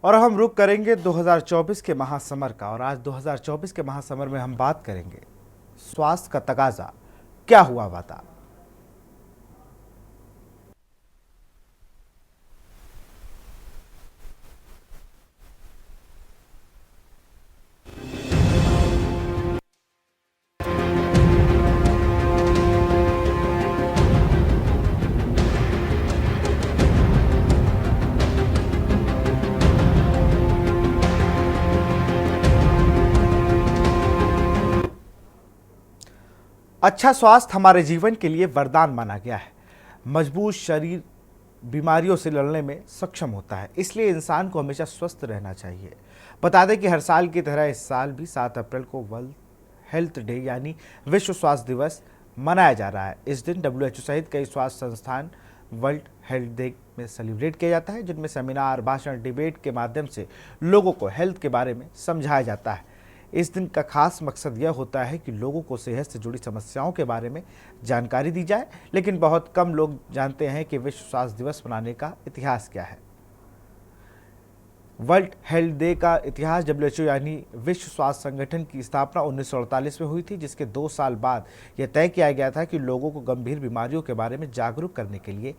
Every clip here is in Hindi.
और हम रुक करेंगे 2024 के महासमर का। और आज 2024 के महासमर में हम बात करेंगे स्वास्थ्य का तकाजा क्या हुआ वादा। अच्छा स्वास्थ्य हमारे जीवन के लिए वरदान माना गया है। मजबूत शरीर बीमारियों से लड़ने में सक्षम होता है, इसलिए इंसान को हमेशा स्वस्थ रहना चाहिए। बता दें कि हर साल की तरह इस साल भी 7 अप्रैल को वर्ल्ड हेल्थ डे यानी विश्व स्वास्थ्य दिवस मनाया जा रहा है। इस दिन WHO सहित कई स्वास्थ्य संस्थान वर्ल्ड हेल्थ डे में सेलिब्रेट किया जाता है, जिनमें सेमिनार, भाषण, डिबेट के माध्यम से लोगों को हेल्थ के बारे में समझाया जाता है। इस दिन का खास मकसद यह होता है कि लोगों को सेहत से जुड़ी समस्याओं के बारे में जानकारी दी जाए, लेकिन बहुत कम लोग जानते हैं कि विश्व स्वास्थ्य दिवस मनाने का इतिहास क्या है। वर्ल्ड हेल्थ डे का इतिहास WHO यानी विश्व स्वास्थ्य संगठन की स्थापना 1948 में हुई थी, जिसके 2 साल बाद यह तय किया गया था कि लोगों को गंभीर बीमारियों के बारे में जागरूक करने के लिए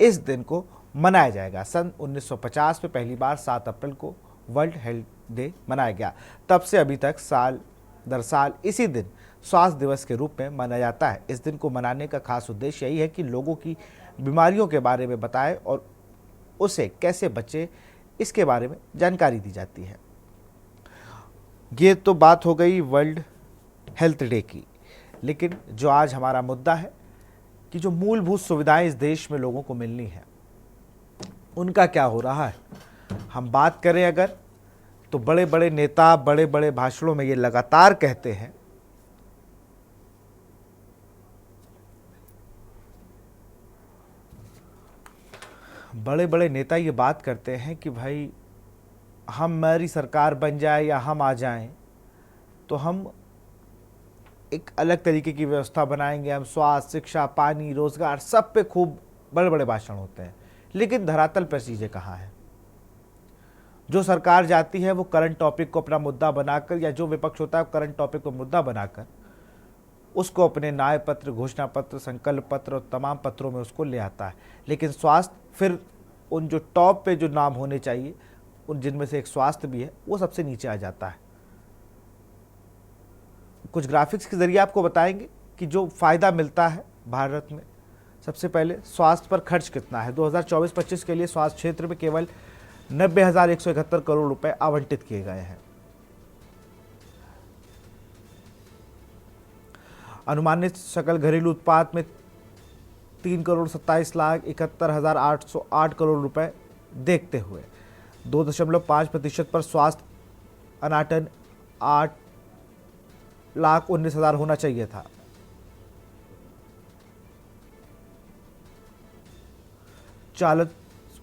इस दिन को मनाया जाएगा। सन 1950 में पहली बार 7 अप्रैल को वर्ल्ड हेल्थ डे मनाया गया। तब से अभी तक साल दर साल इसी दिन स्वास्थ्य दिवस के रूप में मनाया जाता है। इस दिन को मनाने का खास उद्देश्य यही है कि लोगों की बीमारियों के बारे में बताएं और उसे कैसे बचे, इसके बारे में जानकारी दी जाती है। ये तो बात हो गई वर्ल्ड हेल्थ डे की, लेकिन जो आज हमारा मुद्दा है कि जो मूलभूत सुविधाएं इस देश में लोगों को मिलनी है, उनका क्या हो रहा है। हम बात करें अगर, तो बड़े बड़े नेता बड़े बड़े भाषणों में ये लगातार कहते हैं ये बात करते हैं कि भाई हमारी सरकार बन जाए या हम आ जाएं तो हम एक अलग तरीके की व्यवस्था बनाएंगे, हम स्वास्थ्य, शिक्षा, पानी, रोजगार सब पे खूब बड़े बड़े भाषण होते हैं, लेकिन धरातल पर चीज़ें कहाँ हैं। जो सरकार जाती है वो करंट टॉपिक को अपना मुद्दा बनाकर, या जो विपक्ष होता है करंट टॉपिक को मुद्दा बनाकर उसको अपने न्याय पत्र, घोषणा पत्र, संकल्प पत्र और तमाम पत्रों में उसको ले आता है। लेकिन स्वास्थ्य फिर उन जो टॉप पे जो नाम होने चाहिए, उन जिनमें से एक स्वास्थ्य भी है, वो सबसे नीचे आ जाता है। कुछ ग्राफिक्स के जरिए आपको बताएंगे कि जो फायदा मिलता है भारत में। सबसे पहले स्वास्थ्य पर खर्च कितना है। 2024-25 के लिए स्वास्थ्य क्षेत्र में केवल 90,171 करोड़ रुपए आवंटित किए गए हैं। अनुमानित सकल घरेलू उत्पाद में 3,27,71,808 करोड़ रुपए देखते हुए 2.5% पर स्वास्थ्य अनाटन 8,19,000 होना चाहिए था। चालक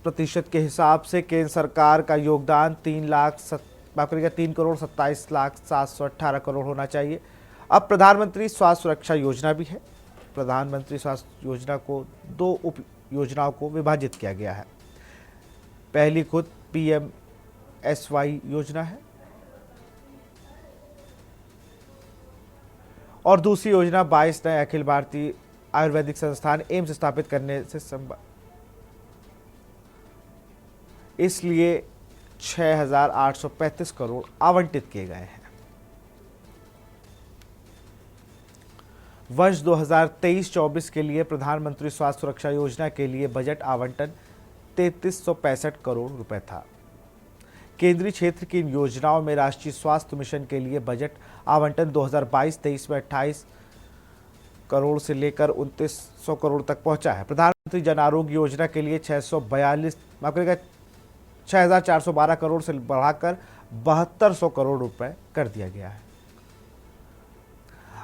प्रतिशत के हिसाब से केंद्र सरकार का योगदान 3,27,718 करोड़ होना चाहिए। अब प्रधानमंत्री स्वास्थ्य सुरक्षा योजना भी है। प्रधानमंत्री स्वास्थ्य योजना को 2 उप योजनाओं को विभाजित किया गया है। पहली खुद PMSY योजना है और दूसरी योजना 22 नए अखिल भारतीय आयुर्वेदिक संस्थान एम्स स्थापित करने से इसलिए 6,835 करोड़ आवंटित किए गए हैं। वर्ष 2023-24 के लिए प्रधानमंत्री स्वास्थ्य सुरक्षा योजना के लिए बजट आवंटन 3,365 करोड़ रुपए था। केंद्रीय क्षेत्र की इन योजनाओं में राष्ट्रीय स्वास्थ्य मिशन के लिए बजट आवंटन 2022-23 में 28 करोड़ से लेकर 2,900 करोड़ तक पहुंचा है। प्रधानमंत्री जन आरोग्य योजना के लिए 6,412 करोड़ से बढ़ाकर 7,200 करोड़ रुपए कर दिया गया है।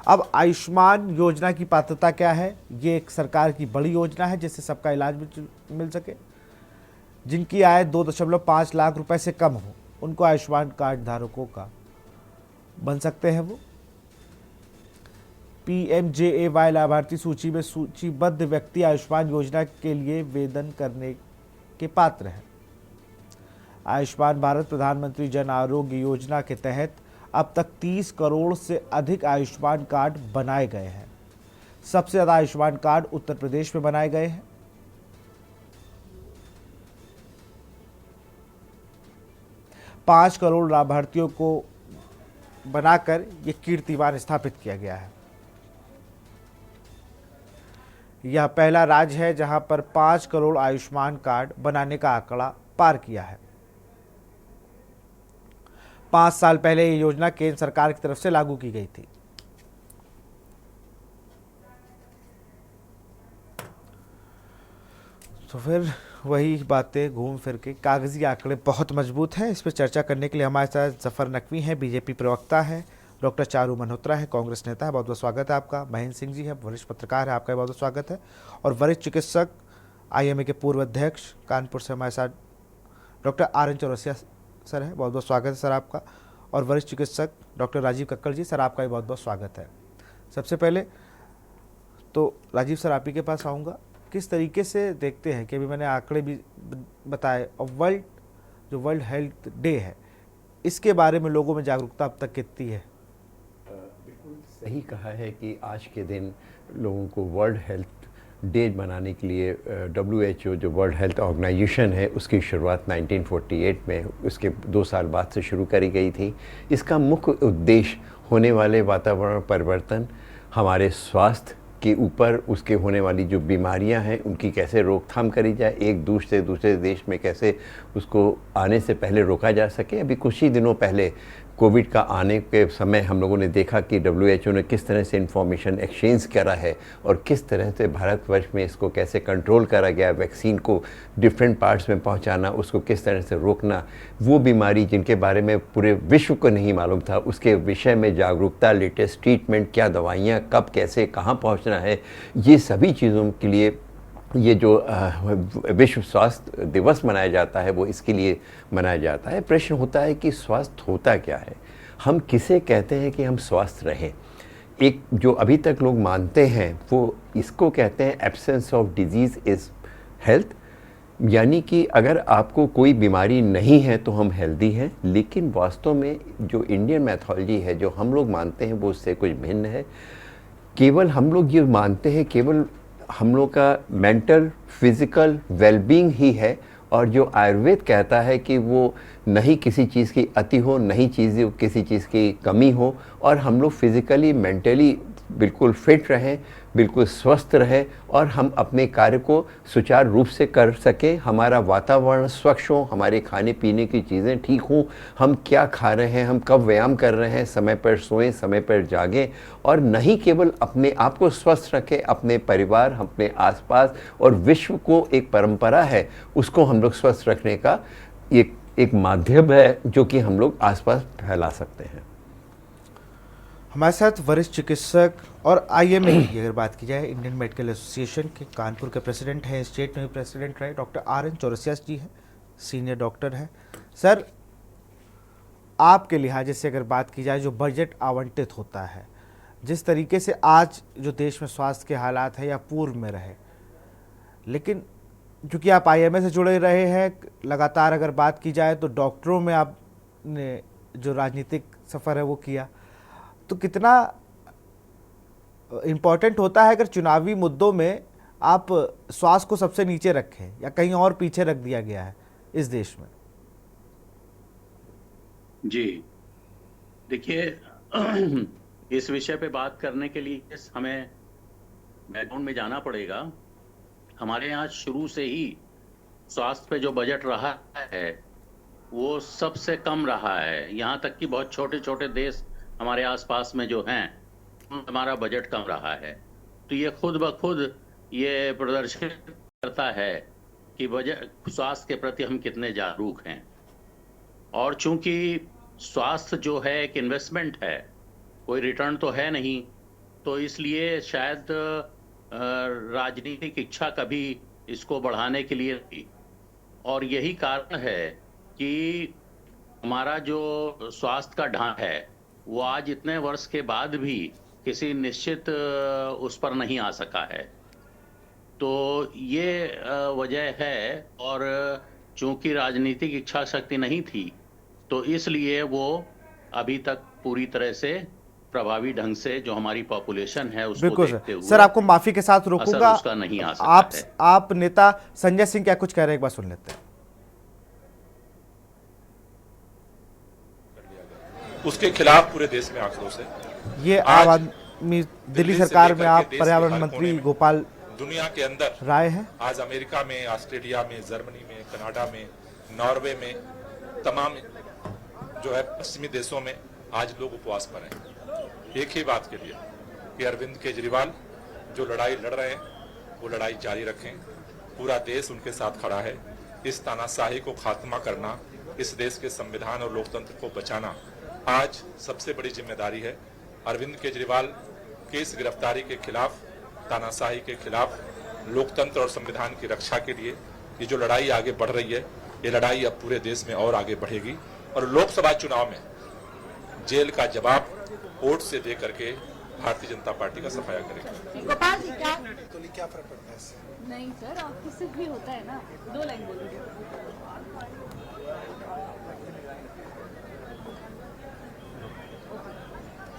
अब आयुष्मान योजना की पात्रता क्या है। ये एक सरकार की बड़ी योजना है जिससे सबका इलाज मिल सके। जिनकी आय 2.5 लाख रुपए से कम हो, उनको आयुष्मान कार्ड धारकों का बन सकते हैं। वो PMJAY लाभार्थी सूची में सूचीबद्ध व्यक्ति आयुष्मान योजना के लिए वेदन करने के पात्र हैं। आयुष्मान भारत प्रधानमंत्री जन आरोग्य योजना के तहत अब तक 30 करोड़ से अधिक आयुष्मान कार्ड बनाए गए हैं। सबसे ज्यादा आयुष्मान कार्ड उत्तर प्रदेश में बनाए गए हैं। पांच करोड़ लाभार्थियों को बनाकर यह कीर्तिमान स्थापित किया गया है। यह पहला राज्य है जहां पर 5 करोड़ आयुष्मान कार्ड बनाने का आंकड़ा पार किया है। 5 साल पहले यह योजना केंद्र सरकार की तरफ से लागू की गई थी। तो फिर वही बातें घूम फिर के, कागजी आंकड़े बहुत मजबूत हैं। इस पर चर्चा करने के लिए हमारे साथ जफर नकवी हैं, बीजेपी प्रवक्ता है, डॉक्टर चारू मल्होत्रा है, कांग्रेस नेता है। बहुत बहुत स्वागत है आपका। महेंद्र सिंह जी है, वरिष्ठ पत्रकार है, आपका बहुत बहुत स्वागत है। और वरिष्ठ चिकित्सक, आईएमए के पूर्व अध्यक्ष, कानपुर से हमारे साथ doctor R N Chaurasia sir है, बहुत बहुत स्वागत है सर आपका। और वरिष्ठ चिकित्सक डॉक्टर राजीव कक्कड़ जी, सर आपका भी बहुत बहुत स्वागत है। सबसे पहले तो राजीव सर आप ही के पास आऊँगा। किस तरीके से देखते हैं कि अभी मैंने आंकड़े भी बताए, और वर्ल्ड हेल्थ डे है, इसके बारे में लोगों में जागरूकता अब तक कितनी है? बिल्कुल सही कहा है कि आज के दिन लोगों को वर्ल्ड हेल्थ डे मनाने के लिए WHO जो वर्ल्ड हेल्थ ऑर्गेनाइजेशन है उसकी शुरुआत 1948 में उसके 2 साल बाद से शुरू करी गई थी। इसका मुख्य उद्देश्य होने वाले वातावरण परिवर्तन, हमारे स्वास्थ्य के ऊपर उसके होने वाली जो बीमारियां हैं उनकी कैसे रोकथाम करी जाए, एक दूसरे देश में कैसे उसको आने से पहले रोका जा सके। अभी कुछ ही दिनों पहले कोविड का आने के समय हम लोगों ने देखा कि WHO ने किस तरह से इंफॉर्मेशन एक्सचेंज करा है और किस तरह से भारतवर्ष में इसको कैसे कंट्रोल करा गया, वैक्सीन को डिफरेंट पार्ट्स में पहुंचाना, उसको किस तरह से रोकना, वो बीमारी जिनके बारे में पूरे विश्व को नहीं मालूम था उसके विषय में जागरूकता, लेटेस्ट ट्रीटमेंट, क्या दवाइयाँ कब कैसे कहाँ पहुँचना है, ये सभी चीज़ों के लिए ये जो विश्व स्वास्थ्य दिवस मनाया जाता है वो इसके लिए मनाया जाता है। प्रश्न होता है कि स्वास्थ्य होता क्या है, हम किसे कहते हैं कि हम स्वस्थ रहें। एक जो अभी तक लोग मानते हैं वो इसको कहते हैं absence of disease is health, यानी कि अगर आपको कोई बीमारी नहीं है तो हम हेल्दी हैं। लेकिन वास्तव में जो इंडियन मैथोलॉजी है, जो हम लोग मानते हैं, वो उससे कुछ भिन्न है। केवल हम लोग ये मानते हैं केवल हम लोग का मेंटल फिज़िकल वेलबींग ही है, और जो आयुर्वेद कहता है कि वो नहीं किसी चीज़ की अति हो, नहीं किसी चीज़ की कमी हो, और हम लोग फिज़िकली मेंटली बिल्कुल फिट रहें, बिल्कुल स्वस्थ रहें और हम अपने कार्य को सुचारू रूप से कर सकें, हमारा वातावरण स्वच्छ हो, हमारे खाने पीने की चीज़ें ठीक हों, हम क्या खा रहे हैं, हम कब व्यायाम कर रहे हैं, समय पर सोएं, समय पर जागें, और नहीं केवल अपने आप को स्वस्थ रखें, अपने परिवार, अपने आसपास और विश्व को एक परंपरा है उसको हम लोग स्वस्थ रखने का एक माध्यम है जो कि हम लोग आसपास फैला सकते हैं। हमारे साथ वरिष्ठ चिकित्सक और आईएमए की अगर बात की जाए, इंडियन मेडिकल एसोसिएशन के कानपुर के प्रेसिडेंट हैं, स्टेट में भी प्रेसिडेंट रहे, डॉक्टर आर एन चौरसिया जी हैं, सीनियर डॉक्टर हैं। सर आपके लिहाज से अगर बात की जाए, जो बजट आवंटित होता है, जिस तरीके से आज जो देश में स्वास्थ्य के हालात है या पूर्व में रहे, लेकिन चूँकि आप आईएमए से जुड़े रहे हैं लगातार, अगर बात की जाए तो डॉक्टरों में आपने जो राजनीतिक सफ़र है वो किया, तो कितना इम्पॉर्टेंट होता है अगर चुनावी मुद्दों में आप स्वास्थ्य को सबसे नीचे रखें या कहीं और पीछे रख दिया गया है इस देश में? जी देखिए, इस विषय पे बात करने के लिए हमें बैकग्राउंड में जाना पड़ेगा। हमारे यहाँ शुरू से ही स्वास्थ्य पे जो बजट रहा है वो सबसे कम रहा है। यहाँ तक कि बहुत छोटे छोटे देश हमारे आसपास में जो हैं हमारा बजट कम रहा है। तो ये खुद ब खुद ये प्रदर्शित करता है कि बजट स्वास्थ्य के प्रति हम कितने जागरूक हैं। और चूंकि स्वास्थ्य जो है एक इन्वेस्टमेंट है, कोई रिटर्न तो है नहीं, तो इसलिए शायद राजनीतिक इच्छा कभी इसको बढ़ाने के लिए थी। और यही कारण है कि हमारा जो स्वास्थ्य का ढांचा है वो आज इतने वर्ष के बाद भी किसी निश्चित उस पर नहीं आ सका है। तो ये वजह है। और चूंकि राजनीतिक इच्छा शक्ति नहीं थी, तो इसलिए वो अभी तक पूरी तरह से प्रभावी ढंग से जो हमारी पॉपुलेशन है उसको बिल्कुल देखते सर। हुए सर आपको माफी के साथ असर रोकूंगा। उसका नहीं आ सका है। आप नेता संजय सिंह क्या कुछ कह रहे हैं, एक बार सुन लेते हैं। उसके खिलाफ पूरे देश में आक्रोश है। ये आम आदमी दिल्ली से सरकार लेकर में के आप देश के पर्यावरण हर मंत्री कोने में, गोपाल दुनिया के अंदर राय हैं। आज अमेरिका में, ऑस्ट्रेलिया में, जर्मनी में, कनाडा में, नॉर्वे में, तमाम जो है पश्चिमी देशों में आज लोग उपवास पर हैं, एक ही बात के लिए कि अरविंद केजरीवाल जो लड़ाई लड़ रहे हैं वो लड़ाई जारी रखें। पूरा देश उनके साथ खड़ा है। इस तानाशाही को खात्मा करना, इस देश के संविधान और लोकतंत्र को बचाना आज सबसे बड़ी जिम्मेदारी है। अरविंद केजरीवाल की इस गिरफ्तारी के खिलाफ, तानाशाही के खिलाफ, लोकतंत्र और संविधान की रक्षा के लिए ये जो लड़ाई आगे बढ़ रही है, ये लड़ाई अब पूरे देश में और आगे बढ़ेगी और लोकसभा चुनाव में जेल का जवाब वोट से दे करके भारतीय जनता पार्टी का सफाया करेगी। गोपाल जी क्या फर्क पड़ता है इससे? नहीं सर, आपको सिर्फ भी होता है ना, 2 लाइन बोलिए।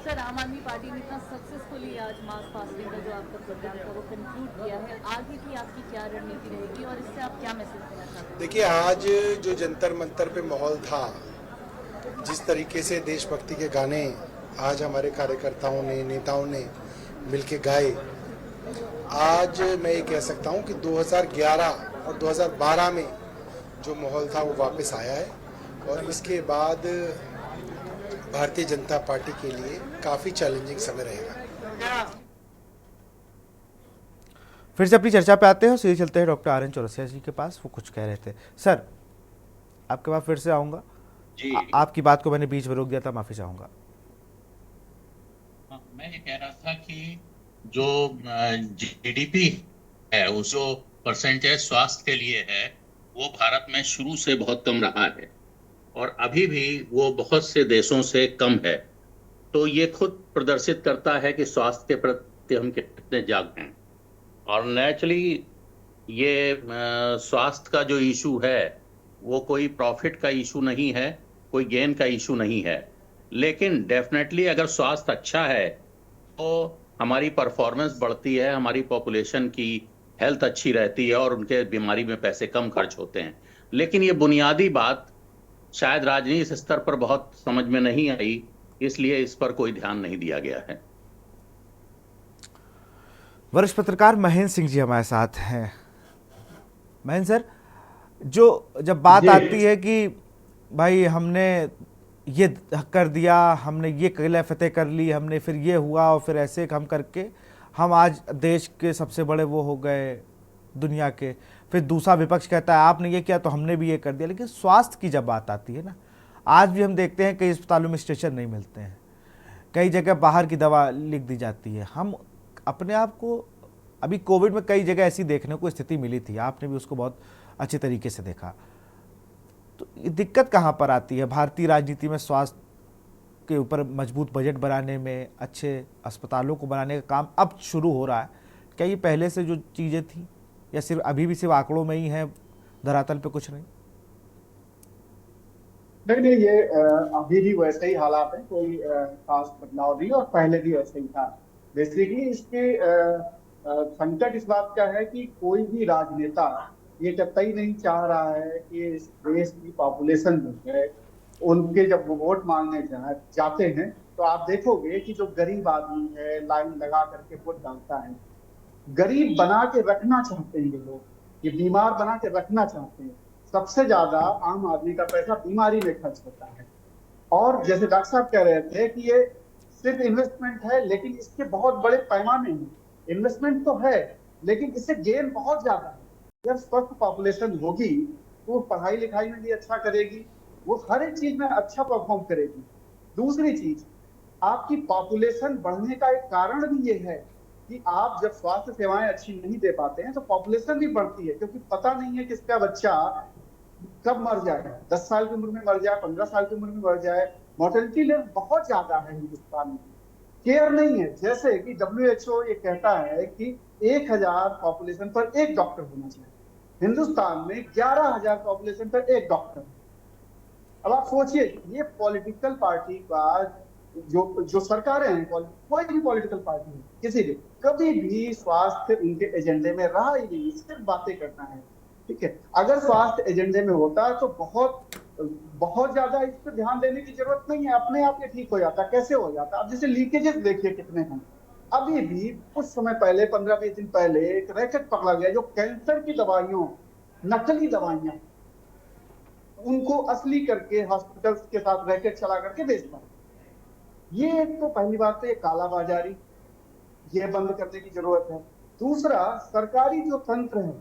सर, आम आदमी पार्टी ने इतना सक्सेसफुली आज मास फास्टिंग का जो आपका प्रोग्राम था वो कंक्लूड किया है, आगे की आपकी क्या रणनीति रहेगी और इससे आप क्या मैसेज देना चाहते हैं? देखिए, आज जो जंतर मंतर पे माहौल था, जिस तरीके से देशभक्ति के गाने आज हमारे कार्यकर्ताओं ने, नेताओं ने मिलके गाए, आज मैं ये कह सकता हूँ कि 2011 और 2012 में जो माहौल था वो वापस आया है और इसके बाद भारतीय जनता पार्टी के लिए काफ़ी चैलेंजिंग समय रहेगा। फिर से अपनी चर्चा पे आते हैं और सीधे चलते हैं डॉक्टर आर एन चौरसिया जी के पास। वो कुछ कह रहे थे। सर, आपके पास फिर से आऊँगा। आपकी बात को मैंने बीच में रोक दिया था, माफ़ी चाहूँगा। मैं ये कह रहा था कि जो जीडीपी है, उस जो परसेंटेज स्वास्थ्य के लिए है, वो भारत में शुरू से बहुत कम रहा है और अभी भी वो बहुत से देशों से कम है। तो ये खुद प्रदर्शित करता है कि स्वास्थ्य के प्रति हम कितने जागरूक हैं। और नेचुरली ये स्वास्थ्य का जो इशू है वो कोई प्रॉफिट का इशू नहीं है, कोई गेन का इशू नहीं है, लेकिन डेफिनेटली अगर स्वास्थ्य अच्छा है तो हमारी परफॉर्मेंस बढ़ती है, हमारी पॉपुलेशन की हेल्थ अच्छी रहती है और उनके बीमारी में पैसे कम खर्च होते हैं। लेकिन ये बुनियादी बात शायद राजनीतिक स्तर पर बहुत समझ में नहीं आई, इसलिए इस पर कोई ध्यान नहीं दिया गया है। वरिष्ठ पत्रकार महेंद्र सिंह जी हमारे साथ हैं। महेंद्र सर, जो जब बात आती है कि भाई हमने ये कर दिया, हमने ये किला फतेह कर ली, हमने फिर ये हुआ और फिर ऐसे हम करके हम आज देश के सबसे बड़े वो हो गए दुनिया के, फिर दूसरा विपक्ष कहता है आपने ये किया तो हमने भी ये कर दिया। लेकिन स्वास्थ्य की जब बात आती है ना, आज भी हम देखते हैं कई अस्पतालों में स्टेशन नहीं मिलते हैं, कई जगह बाहर की दवा लिख दी जाती है। हम अपने आप को अभी कोविड में कई जगह ऐसी देखने को स्थिति मिली थी, आपने भी उसको बहुत अच्छे तरीके से देखा। तो ये दिक्कत कहाँ पर आती है भारतीय राजनीति में? स्वास्थ्य के ऊपर मजबूत बजट बनाने में, अच्छे अस्पतालों को बनाने का काम अब शुरू हो रहा है। क्या ये पहले से जो चीज़ें थी या सिर्फ अभी भी सिर्फ आंकड़ों में ही है, धरातल पे कुछ नहीं? नहीं, ये अभी भी वैसे ही हालात है, कोई खास बदलाव नहीं और पहले भी वैसे ही था। बेसिकली इसके संकट इस बात का है कि कोई भी राजनेता ये कतई नहीं चाह रहा है कि इस देश की पॉपुलेशन जो है उनके जब वो वोट मांगने जाते हैं तो आप देखोगे कि जो गरीब आदमी है लाइन लगा करके वोट डालता है, गरीब बना के रखना चाहते हैं ये लोग, ये बीमार बना के रखना चाहते हैं। सबसे ज्यादा आम आदमी का पैसा बीमारी में खर्च होता है। और जैसे डॉक्टर साहब कह रहे थे कि ये सिर्फ इन्वेस्टमेंट है, लेकिन इसके बहुत बड़े पैमाने हैं। इन्वेस्टमेंट तो है लेकिन इससे गेन बहुत ज्यादा है। जब स्वस्थ पॉपुलेशन होगी तो वो पढ़ाई लिखाई में भी अच्छा करेगी, वो हर एक चीज में अच्छा परफॉर्म करेगी। दूसरी चीज, आपकी पॉपुलेशन बढ़ने का एक कारण भी ये है कि आप जब स्वास्थ्य सेवाएं अच्छी नहीं दे पाते हैं तो पॉपुलेशन भी बढ़ती है, क्योंकि पता नहीं है किसका बच्चा कब मर जाए, 10 साल की उम्र में मर जाए, 15 साल की उम्र में मर जाए। मोर्टेलिटी लेवल बहुत ज्यादा है हिंदुस्तान में, केयर नहीं है। जैसे कि WHO ये कहता है कि 1000 पॉपुलेशन पर एक डॉक्टर होना चाहिए, हिंदुस्तान में 11,000 पॉपुलेशन पर एक डॉक्टर। अब आप सोचिए, ये पॉलिटिकल पार्टी का जो सरकारें हैं, कोई भी पॉलिटिकल पार्टी है, किसी भी, कभी भी स्वास्थ्य उनके एजेंडे में रहा ही नहीं, सिर्फ बातें करना है। ठीक है, अगर स्वास्थ्य एजेंडे में होता तो बहुत ज्यादा इस पर ध्यान देने की जरूरत नहीं है, अपने आप ये ठीक हो जाता। कैसे हो जाता? अब जैसे लीकेजेस देखिए कितने हैं। अभी भी कुछ समय पहले, 15-20 दिन पहले, एक रैकेट पकड़ा गया जो कैंसर की दवाइयों, नकली दवाइयां, उनको असली करके हॉस्पिटल्स के साथ रैकेट चला करके बेचता है। ये तो पहली बात तो ये कालाबाजारी, ये बंद करने की जरूरत है। दूसरा, सरकारी जो तंत्र है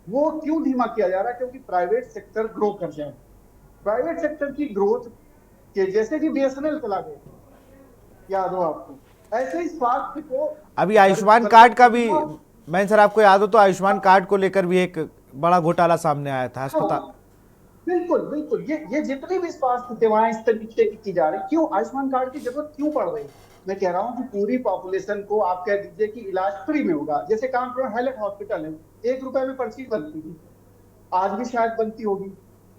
वो क्यों धीमा किया जा रहा है? क्योंकि प्राइवेट सेक्टर ग्रो कर जाए। प्राइवेट सेक्टर की ग्रोथ के जैसे कि बीएसएनएल चला गया, याद हो आपको, ऐसे ही स्वास्थ्य को अभी आयुष्मान कार्ड का भी, मैं सर आपको याद हो तो आयुष्मान कार्ड को लेकर भी एक बड़ा घोटाला सामने आया था अस्पताल। बिल्कुल बिल्कुल, ये जितनी भी स्वास्थ्य सेवाएं इस तरीके की जा रही, क्यों आयुष्मान कार्ड की जरूरत क्यों पड़ रही? मैं कह रहा हूँ कि पूरी पॉपुलेशन को आप कह दीजिए कि इलाज फ्री में होगा। जैसे कानपुर हेल्थ हॉस्पिटल है, 1 रुपए में पर्ची बनती थी, आज भी शायद बनती होगी।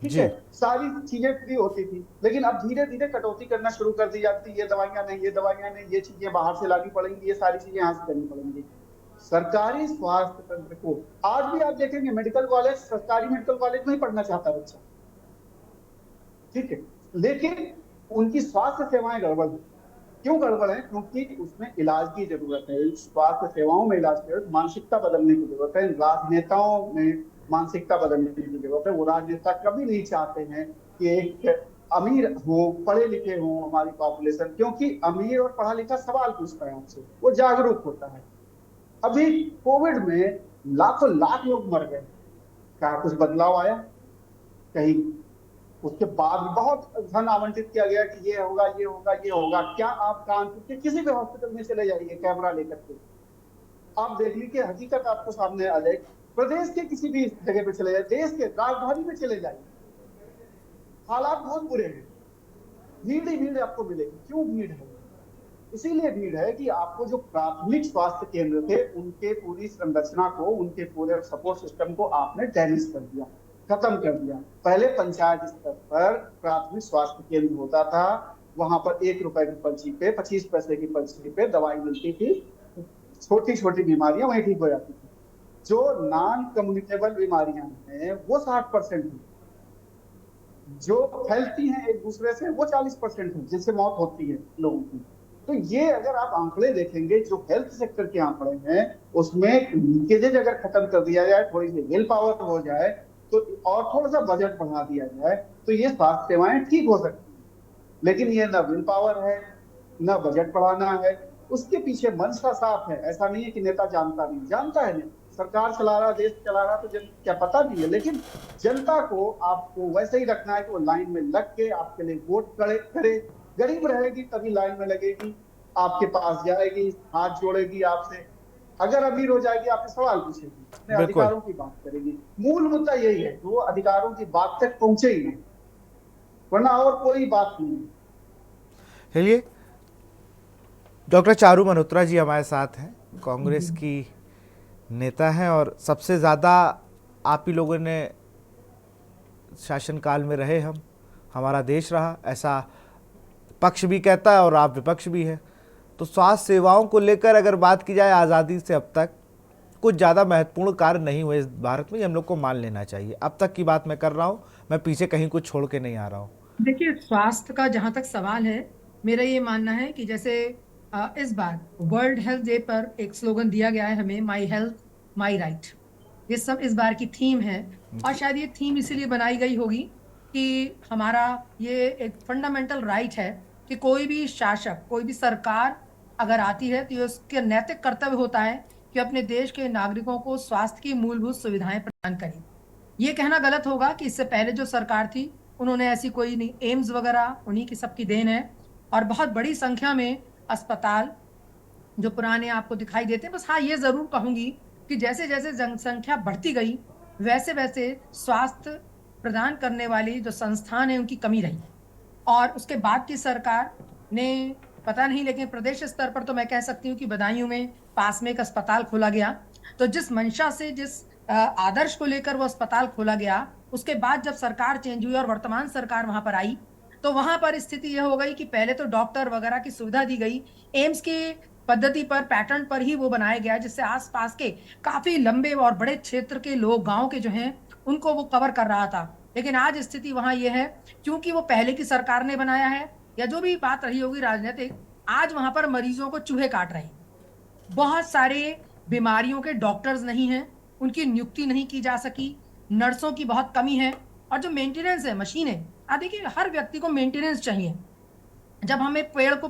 ठीक है, सारी चीजें फ्री होती थी, लेकिन अब धीरे धीरे कटौती करना शुरू कर दी जाती है। ये दवाइयां नहीं, ये दवाइयां नहीं, ये चीजें बाहर से लानी पड़ेंगी, ये सारी चीजें यहाँ से करनी पड़ेंगी। सरकारी स्वास्थ्य तंत्र को आज भी आप देखेंगे, मेडिकल कॉलेज, सरकारी मेडिकल कॉलेज में ही पढ़ना चाहता है बच्चा। ठीक है, लेकिन उनकी स्वास्थ्य सेवाएं गड़बड़ है। क्यों गड़बड़ है? क्योंकि उसमें इलाज की जरूरत है, स्वास्थ्य सेवाओं में इलाज की जरूरत, मानसिकता बदलने की जरूरत है, राजनेताओं में मानसिकता बदलने की जरूरत है। वो राजनेता कभी नहीं चाहते हैं कि एक अमीर हो, पढ़े लिखे हो हमारी पॉपुलेशन, क्योंकि अमीर और पढ़ा लिखा सवाल पूछता है आपसे, वो जागरूक होता है। अभी कोविड में लाखों लाख लोग मर गए, क्या कुछ बदलाव आया? कहीं उसके बाद बहुत धन आवंटित किया गया कि ये होगा, ये होगा, ये होगा। क्या आप कानपुर के किसी भी हॉस्पिटल में चले जाइए कैमरा लेकर के, आप देख लीजिए, हकीकत आपको सामने आ जाए। प्रदेश के किसी भी जगह पे चले जाए, देश के राजधानी में चले जाइए, हालात बहुत बुरे हैं, भीड़ ही भीड़ आपको मिलेगी। क्यों भीड़ है? इसीलिए भीड़ है कि आपको जो प्राथमिक स्वास्थ्य केंद्र थे, उनके पूरी संरचना को, उनके पूरे सपोर्ट सिस्टम को आपने डैमेज कर दिया, खत्म कर दिया। पहले पंचायत स्तर पर प्राथमिक स्वास्थ्य केंद्र होता था, वहां पर 1 रुपए की पर्ची पे, 25 पैसे की पर्ची पे दवाई मिलती थी, छोटी छोटी बीमारियां वहीं ठीक हो जाती थी। जो नॉन कम्युनिकेबल बीमारियां हैं वो 60% है, जो फैलती हैं एक दूसरे से वो 40% है, जिससे मौत होती है लोगों की। तो ये अगर आप आंकड़े देखेंगे, जो हेल्थ सेक्टर के आंकड़े हैं, उसमें लीकेजेज अगर खत्म कर दिया जाए, थोड़ी सी विल पावर हो जाए, तो और थोड़ा सा बजट बढ़ा दिया जाए, तो ये स्वास्थ्य सेवाएं ठीक हो सकती हैं। लेकिन ये न विल पावर है, न बजट बढ़ाना है, उसके पीछे मंशा साफ है। ऐसा नहीं है कि नेता जानता नहीं, जानता है, नहीं सरकार चला रहा, देश चला रहा, तो क्या पता नहीं है। लेकिन जनता को आपको वैसे ही रखना है कि वो लाइन में लग के आपके लिए वोट करे। गरीब रहेगी तभी लाइन में लगेगी, आपके पास जाएगी, हाथ जोड़ेगी आपसे। अगर अमीर हो जाएगी, आपसे सवाल पूछेगी, अपने अधिकारों की बात करेगी। मूल मुद्दा यही है, वो अधिकारों की बात तक पहुंचे ही नहीं, वरना और कोई बात नहीं। चलिए, डॉक्टर चारू मल्होत्रा जी हमारे साथ हैं, कांग्रेस की नेता हैं और सबसे ज़्यादा आप ही लोगों ने शासनकाल में रहे, हमारा देश रहा, ऐसा पक्ष भी कहता है और आप विपक्ष भी है। तो स्वास्थ्य सेवाओं को लेकर अगर बात की जाए, आज़ादी से अब तक कुछ ज़्यादा महत्वपूर्ण कार्य नहीं हुए इस भारत में, हम लोग को मान लेना चाहिए। अब तक की बात मैं कर रहा हूँ, मैं पीछे कहीं कुछ छोड़ के नहीं आ रहा हूँ। देखिए, स्वास्थ्य का जहाँ तक सवाल है, मेरा ये मानना है कि जैसे इस बार वर्ल्ड हेल्थ डे पर एक स्लोगन दिया गया है हमें, माई हेल्थ माई राइट। ये सब इस बार की थीम है, और शायद ये थीम इसीलिए बनाई गई होगी कि हमारा ये एक फंडामेंटल राइट है कि कोई भी शासक, कोई भी सरकार अगर आती है तो ये उसके नैतिक कर्तव्य होता है कि अपने देश के नागरिकों को स्वास्थ्य की मूलभूत सुविधाएं प्रदान करें। ये कहना गलत होगा कि इससे पहले जो सरकार थी उन्होंने ऐसी कोई नहीं, एम्स वगैरह उन्हीं की सबकी देन है, और बहुत बड़ी संख्या में अस्पताल जो पुराने आपको दिखाई देते हैं। बस हाँ, ये जरूर कहूंगी कि जैसे जैसे जनसंख्या बढ़ती गई, वैसे वैसे स्वास्थ्य प्रदान करने वाली जो संस्थान है उनकी कमी रही। और उसके बाद की सरकार ने, पता नहीं, लेकिन प्रदेश स्तर पर तो मैं कह सकती हूँ कि बदायूं में पास में एक अस्पताल खोला गया। तो जिस मंशा से, जिस आदर्श को लेकर वो अस्पताल खोला गया, उसके बाद जब सरकार चेंज हुई और वर्तमान सरकार वहां पर आई, तो वहां पर स्थिति यह हो गई कि पहले तो डॉक्टर वगैरह की सुविधा दी गई, एम्स की पद्धति पर, पैटर्न पर ही वो बनाया गया, जिससे आसपास के काफी लंबे और बड़े क्षेत्र के लोग, गांव के जो हैं, उनको वो कवर कर रहा था। लेकिन आज स्थिति वहां ये है, क्योंकि वो पहले की सरकार ने बनाया है या जो भी बात रही होगी राजनीतिक, आज वहां पर मरीजों को चूहे काट रहे हैं। बहुत सारे बीमारियों के डॉक्टर्स नहीं हैं, उनकी नियुक्ति नहीं की जा सकी, नर्सों की बहुत कमी है, और जो मेंटेनेंस है, मशीनें, आप देखिए हर व्यक्ति को मेंटेनेंस चाहिए। जब हमें पेड़ को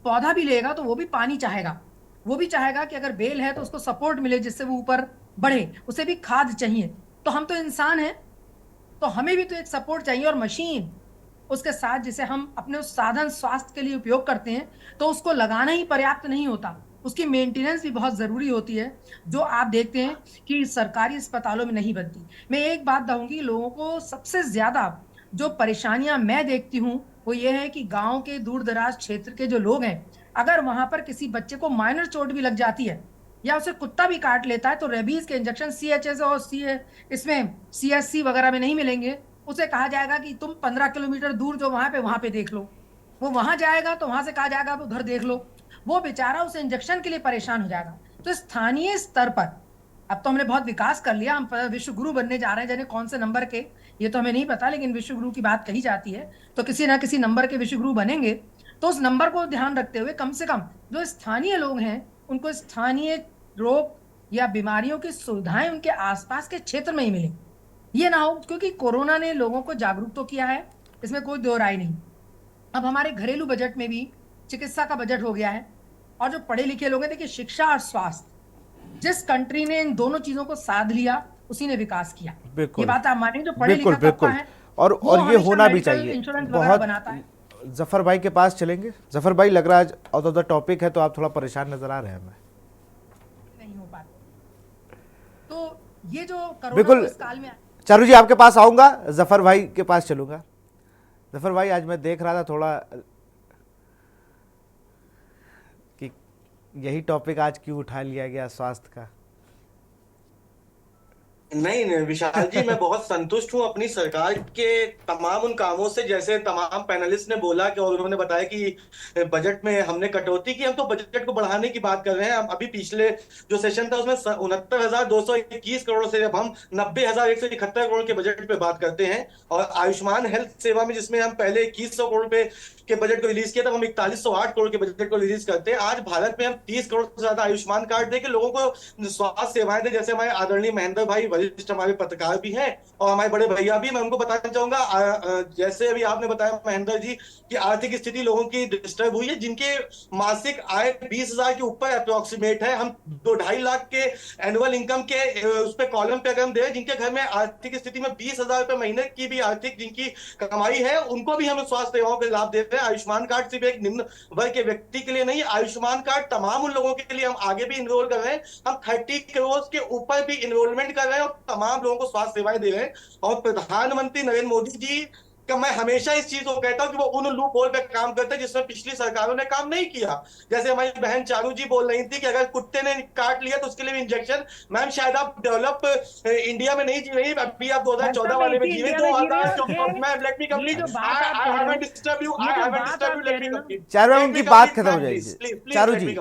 पौधा भी लेगा तो वो भी पानी चाहेगा, वो भी चाहेगा कि अगर बेल है तो उसको सपोर्ट मिले जिससे वो ऊपर बढ़े, उसे भी खाद चाहिए। तो हम तो इंसान हैं, तो हमें भी तो एक सपोर्ट चाहिए, और मशीन उसके साथ जिसे हम अपने उस साधन स्वास्थ्य के लिए उपयोग करते हैं, तो उसको लगाना ही पर्याप्त नहीं होता, उसकी मेंटेनेंस भी बहुत जरूरी होती है, जो आप देखते हैं कि सरकारी अस्पतालों में नहीं बनती। मैं एक बात कहूंगी, लोगों को सबसे ज्यादा जो परेशानियां मैं देखती हूं वो ये है कि गांव के दूर दराज क्षेत्र के जो लोग हैं, अगर वहां पर किसी बच्चे को माइनर चोट भी लग जाती है या उसे कुत्ता भी काट लेता है, तो रेबीज के इंजेक्शन सीएचएस और इसमें सीएससी वगैरह में नहीं मिलेंगे। उसे कहा जाएगा कि तुम 15 किलोमीटर दूर जो वहां पे देख लो। वो वहां जाएगा तो वहां से कहा जाएगा उधर देख लो, वो बेचारा उस इंजेक्शन के लिए परेशान हो जाएगा। तो स्थानीय स्तर पर अब तो हमने बहुत विकास कर लिया, हम विश्व गुरु बनने जा रहे हैं, जाने कौन से नंबर के, ये तो हमें नहीं पता, लेकिन विश्व गुरु की बात कही जाती है, तो किसी ना किसी नंबर के विश्व गुरु बनेंगे। तो उस नंबर को ध्यान रखते हुए कम से कम जो स्थानीय लोग हैं उनको स्थानीय रोग या बीमारियों की सुविधाएं उनके आसपास के क्षेत्र में ही मिले। ये ना हो, क्योंकि कोरोना ने लोगों को जागरूक तो किया है, इसमें कोई दो राय नहीं। अब हमारे घरेलू बजट में भी चिकित्सा का बजट हो गया है, और जो पढ़े लिखे लोग हैं, देखिए शिक्षा और स्वास्थ्य, जिस कंट्री ने इन दोनों चीजों को साध लिया उसी ने विकास किया। ये बात आप मानेंगे, जो पढ़े लिखा तबका है और ये होना भी चाहिए। इंश्योरेंस वगैरह बनाता है। जफर भाई के पास चलेंगे। जफर भाई, लग रहा है आज आउट ऑफ द टॉपिक है, तो आप थोड़ा परेशान नजर आ रहे हैं हमें। नहीं हो पाता, तो ये जो बिल्कुल काल में, चारू जी आपके पास आऊंगा, जफर भाई के पास चलूंगा। जफर भाई, आज मैं देख रहा था थोड़ा कि यही टॉपिक आज क्यों उठा लिया गया, स्वास्थ्य का। नहीं विशाल जी, मैं बहुत संतुष्ट हूं अपनी सरकार के तमाम उन कामों से, जैसे तमाम पैनलिस्ट ने बोला कि, और उन्होंने बताया कि बजट में हमने कटौती की। हम तो बजट को बढ़ाने की बात कर रहे हैं। अभी पिछले जो सेशन था उसमें 69,221 करोड़ से अब हम 90,171 करोड़ के बजट पे बात करते हैं। और आयुष्मान हेल्थ सेवा में, जिसमें हम पहले 2100 करोड़ पे के बजट को रिलीज किया था, हम 4108 करोड़ के बजट को रिलीज करते हैं। आज भारत में हम 30 करोड़ से ज्यादा आयुष्मान कार्ड देके लोगों को स्वास्थ्य सेवाएं दें। जैसे हमारे आदरणीय महेंद्र भाई, वरिष्ठ हमारे पत्रकार भी हैं, और हमारे बड़े भैया भी, मैं उनको बताना चाहूंगा, जैसे अभी आपने बताया महेंद्र जी कि आर्थिक स्थिति लोगों की डिस्टर्ब हुई है, जिनके मासिक आय 20,000 के ऊपर अप्रोक्सीमेट है, हम 2-2.5 लाख के एनुअल इनकम के उस पे कॉलम पे अगर हम दे, जिनके घर में आर्थिक स्थिति में 20,000 रुपए महीने की भी आर्थिक जिनकी कमाई है, उनको भी हम स्वास्थ्य सेवाओं के लाभ देते हैं। आयुष्मान कार्ड सिर्फ एक निम्न वर्ग के व्यक्ति के लिए नहीं, आयुष्मान कार्ड तमाम उन लोगों के लिए हम आगे भी इनरोल कर रहे हैं। हम 30 करोड़ के ऊपर भी इनरोलमेंट कर रहे हैं और तमाम लोगों को स्वास्थ्य सेवाएं दे रहे हैं। और प्रधानमंत्री नरेंद्र मोदी जी का मैं हमेशा इस चीज को कहता हूं कि वो उन लूप होल पे काम करते हैं जिसमें पिछली सरकारों ने काम नहीं किया। जैसे हमारी बहन चारू जी बोल रही थी कि अगर कुत्ते ने काट लिया तो उसके लिए इंजेक्शन, मैम शायद आप डेवलप इंडिया में नहीं जी रही, अभी आप 2014 वाले में जी रहे। 2014 let me complete, I haven't disturb you, I haven't disturb you, let me complete. Charu, उनकी बात खत्म हो जाएगी। चारू जी,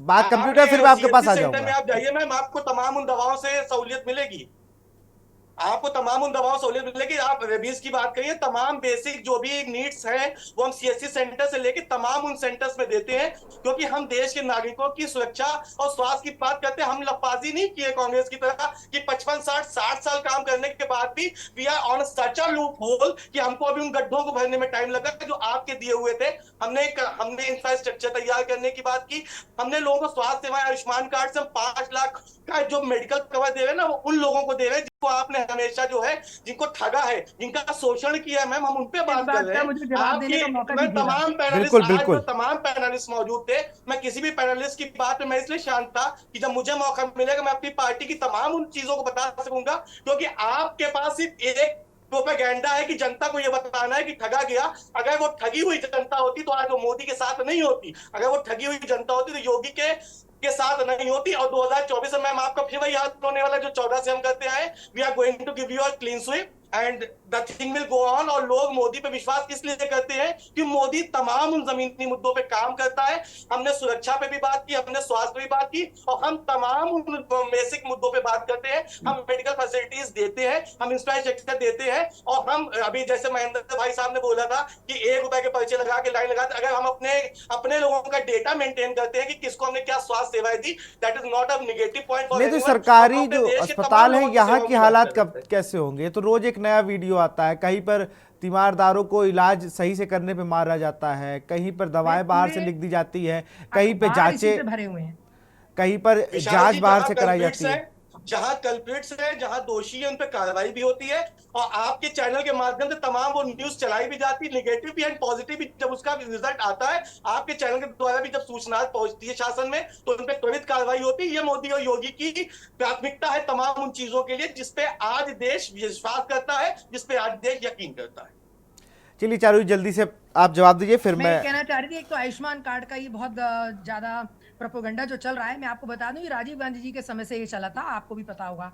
बात कंप्यूटर, फिर मैं आपके पास आ जाऊंगा। में आप जाइए मैम, आपको तमाम उन दवाओं से सहूलियत मिलेगी, आपको तमाम उन दवाओं सहूलियत मिलेगी। आप रेबीज की बात करिए, तमाम बेसिक जो भी नीड्स हैं वो हम सीएससी सेंटर से लेके तमाम उन सेंटर्स में देते हैं, क्योंकि हम देश के नागरिकों की सुरक्षा और स्वास्थ्य की बात करते हैं। हम लफाजी नहीं किए कांग्रेस की तरह कि 55-60 साल काम करने के बाद भी we are on such a loophole कि हमको अभी उन गड्ढों को भरने में टाइम लगा जो आपके दिए हुए थे। हमने इंफ्रास्ट्रक्चर तैयार करने की बात की, हमने लोगों को स्वास्थ्य सेवाएं आयुष्मान कार्ड से हम 5 लाख का जो मेडिकल कवर दे रहे हैं ना, वो उन लोगों को दे रहे हैं जिनको आपने हमेशा जो है, जिनको ठगा है, जिनका शोषण किया है। मैम हम उन पे बात कर रहे हैं। आपकी मैं तमाम पैनलिस्ट, तमाम पैनलिस्ट मौजूद थे, मैं किसी भी पैनलिस्ट की बात में मैं इसलिए शांत था कि जब मुझे मौका मिलेगा मैं अपनी पार्टी की तमाम उन चीजों को बता सकूंगा, क्योंकि आपके पास सिर्फ एक प्रोपेगेंडा है कि जनता को यह बताना है कि ठगा गया। अगर वो ठगी हुई जनता होती तो आज वो मोदी के साथ नहीं होती, अगर वो ठगी हुई जनता होती तो योगी के साथ नहीं होती। और 2024 में मैम आपका फिर वही हाल होने वाला जो 14 से हम करते आए, we are going to give you a clean sweep and the thing will go on. और लोग मोदी पे विश्वास इसलिए करते हैं कि मोदी तमाम उन जमीनी मुद्दों पे काम करता है। हमने सुरक्षा पे भी बात की, हमने स्वास्थ्य पे भी बात की, और हम तमाम उन बेसिक मुद्दों पे बात करते हैं। हम मेडिकल फैसिलिटीज देते हैं, हम इंफ्रास्ट्रक्चर देते हैं, और हम अभी जैसे महेंद्र भाई साहब ने बोला था कि 1 रुपए के पर्चे लगा के लाइन लगाते, अगर हम अपने लोगों का डेटा मेंटेन करते हैं कि किसको हमने क्या स्वास्थ्य सेवाएं दी, that is not a negative point for नहीं तो सरकारी जो अस्पताल है यहाँ के हालात कब कैसे होंगे? तो रोज एक नया वीडियो आता है, कहीं पर तीमारदारों को इलाज सही से करने पे मारा जाता है, कहीं पर दवाएं बाहर से लिख दी जाती है, कहीं पे जांचें भरे हुए हैं, कहीं पर जांच बाहर से कराई जाती है। जहां कल्प्रिट्स है, जहां दोषी है, उन पे कार्रवाई भी होती है, और आपके चैनल के माध्यम से तमाम वो न्यूज चलाई भी जाती है, नेगेटिव भी एंड पॉजिटिव भी। जब उसका रिजल्ट आता है आपके चैनल के द्वारा भी, जब सूचना पहुंचती है शासन में, तो उन पे त्वरित कार्रवाई होती है। ये मोदी और योगी की प्राथमिकता है तमाम उन चीजों के लिए जिसपे आज देश विश्वास करता है, जिसपे आज देश यकीन करता है। चलिए चारू जल्दी से आप जवाब दीजिए, फिर मैं कहना चाह रही थी, एक तो आयुष्मान कार्ड का ये बहुत ज्यादा प्रोपेगेंडा जो चल रहा है, मैं आपको बता दूं ये राजीव गांधी जी के समय से ये चला था, आपको भी पता होगा।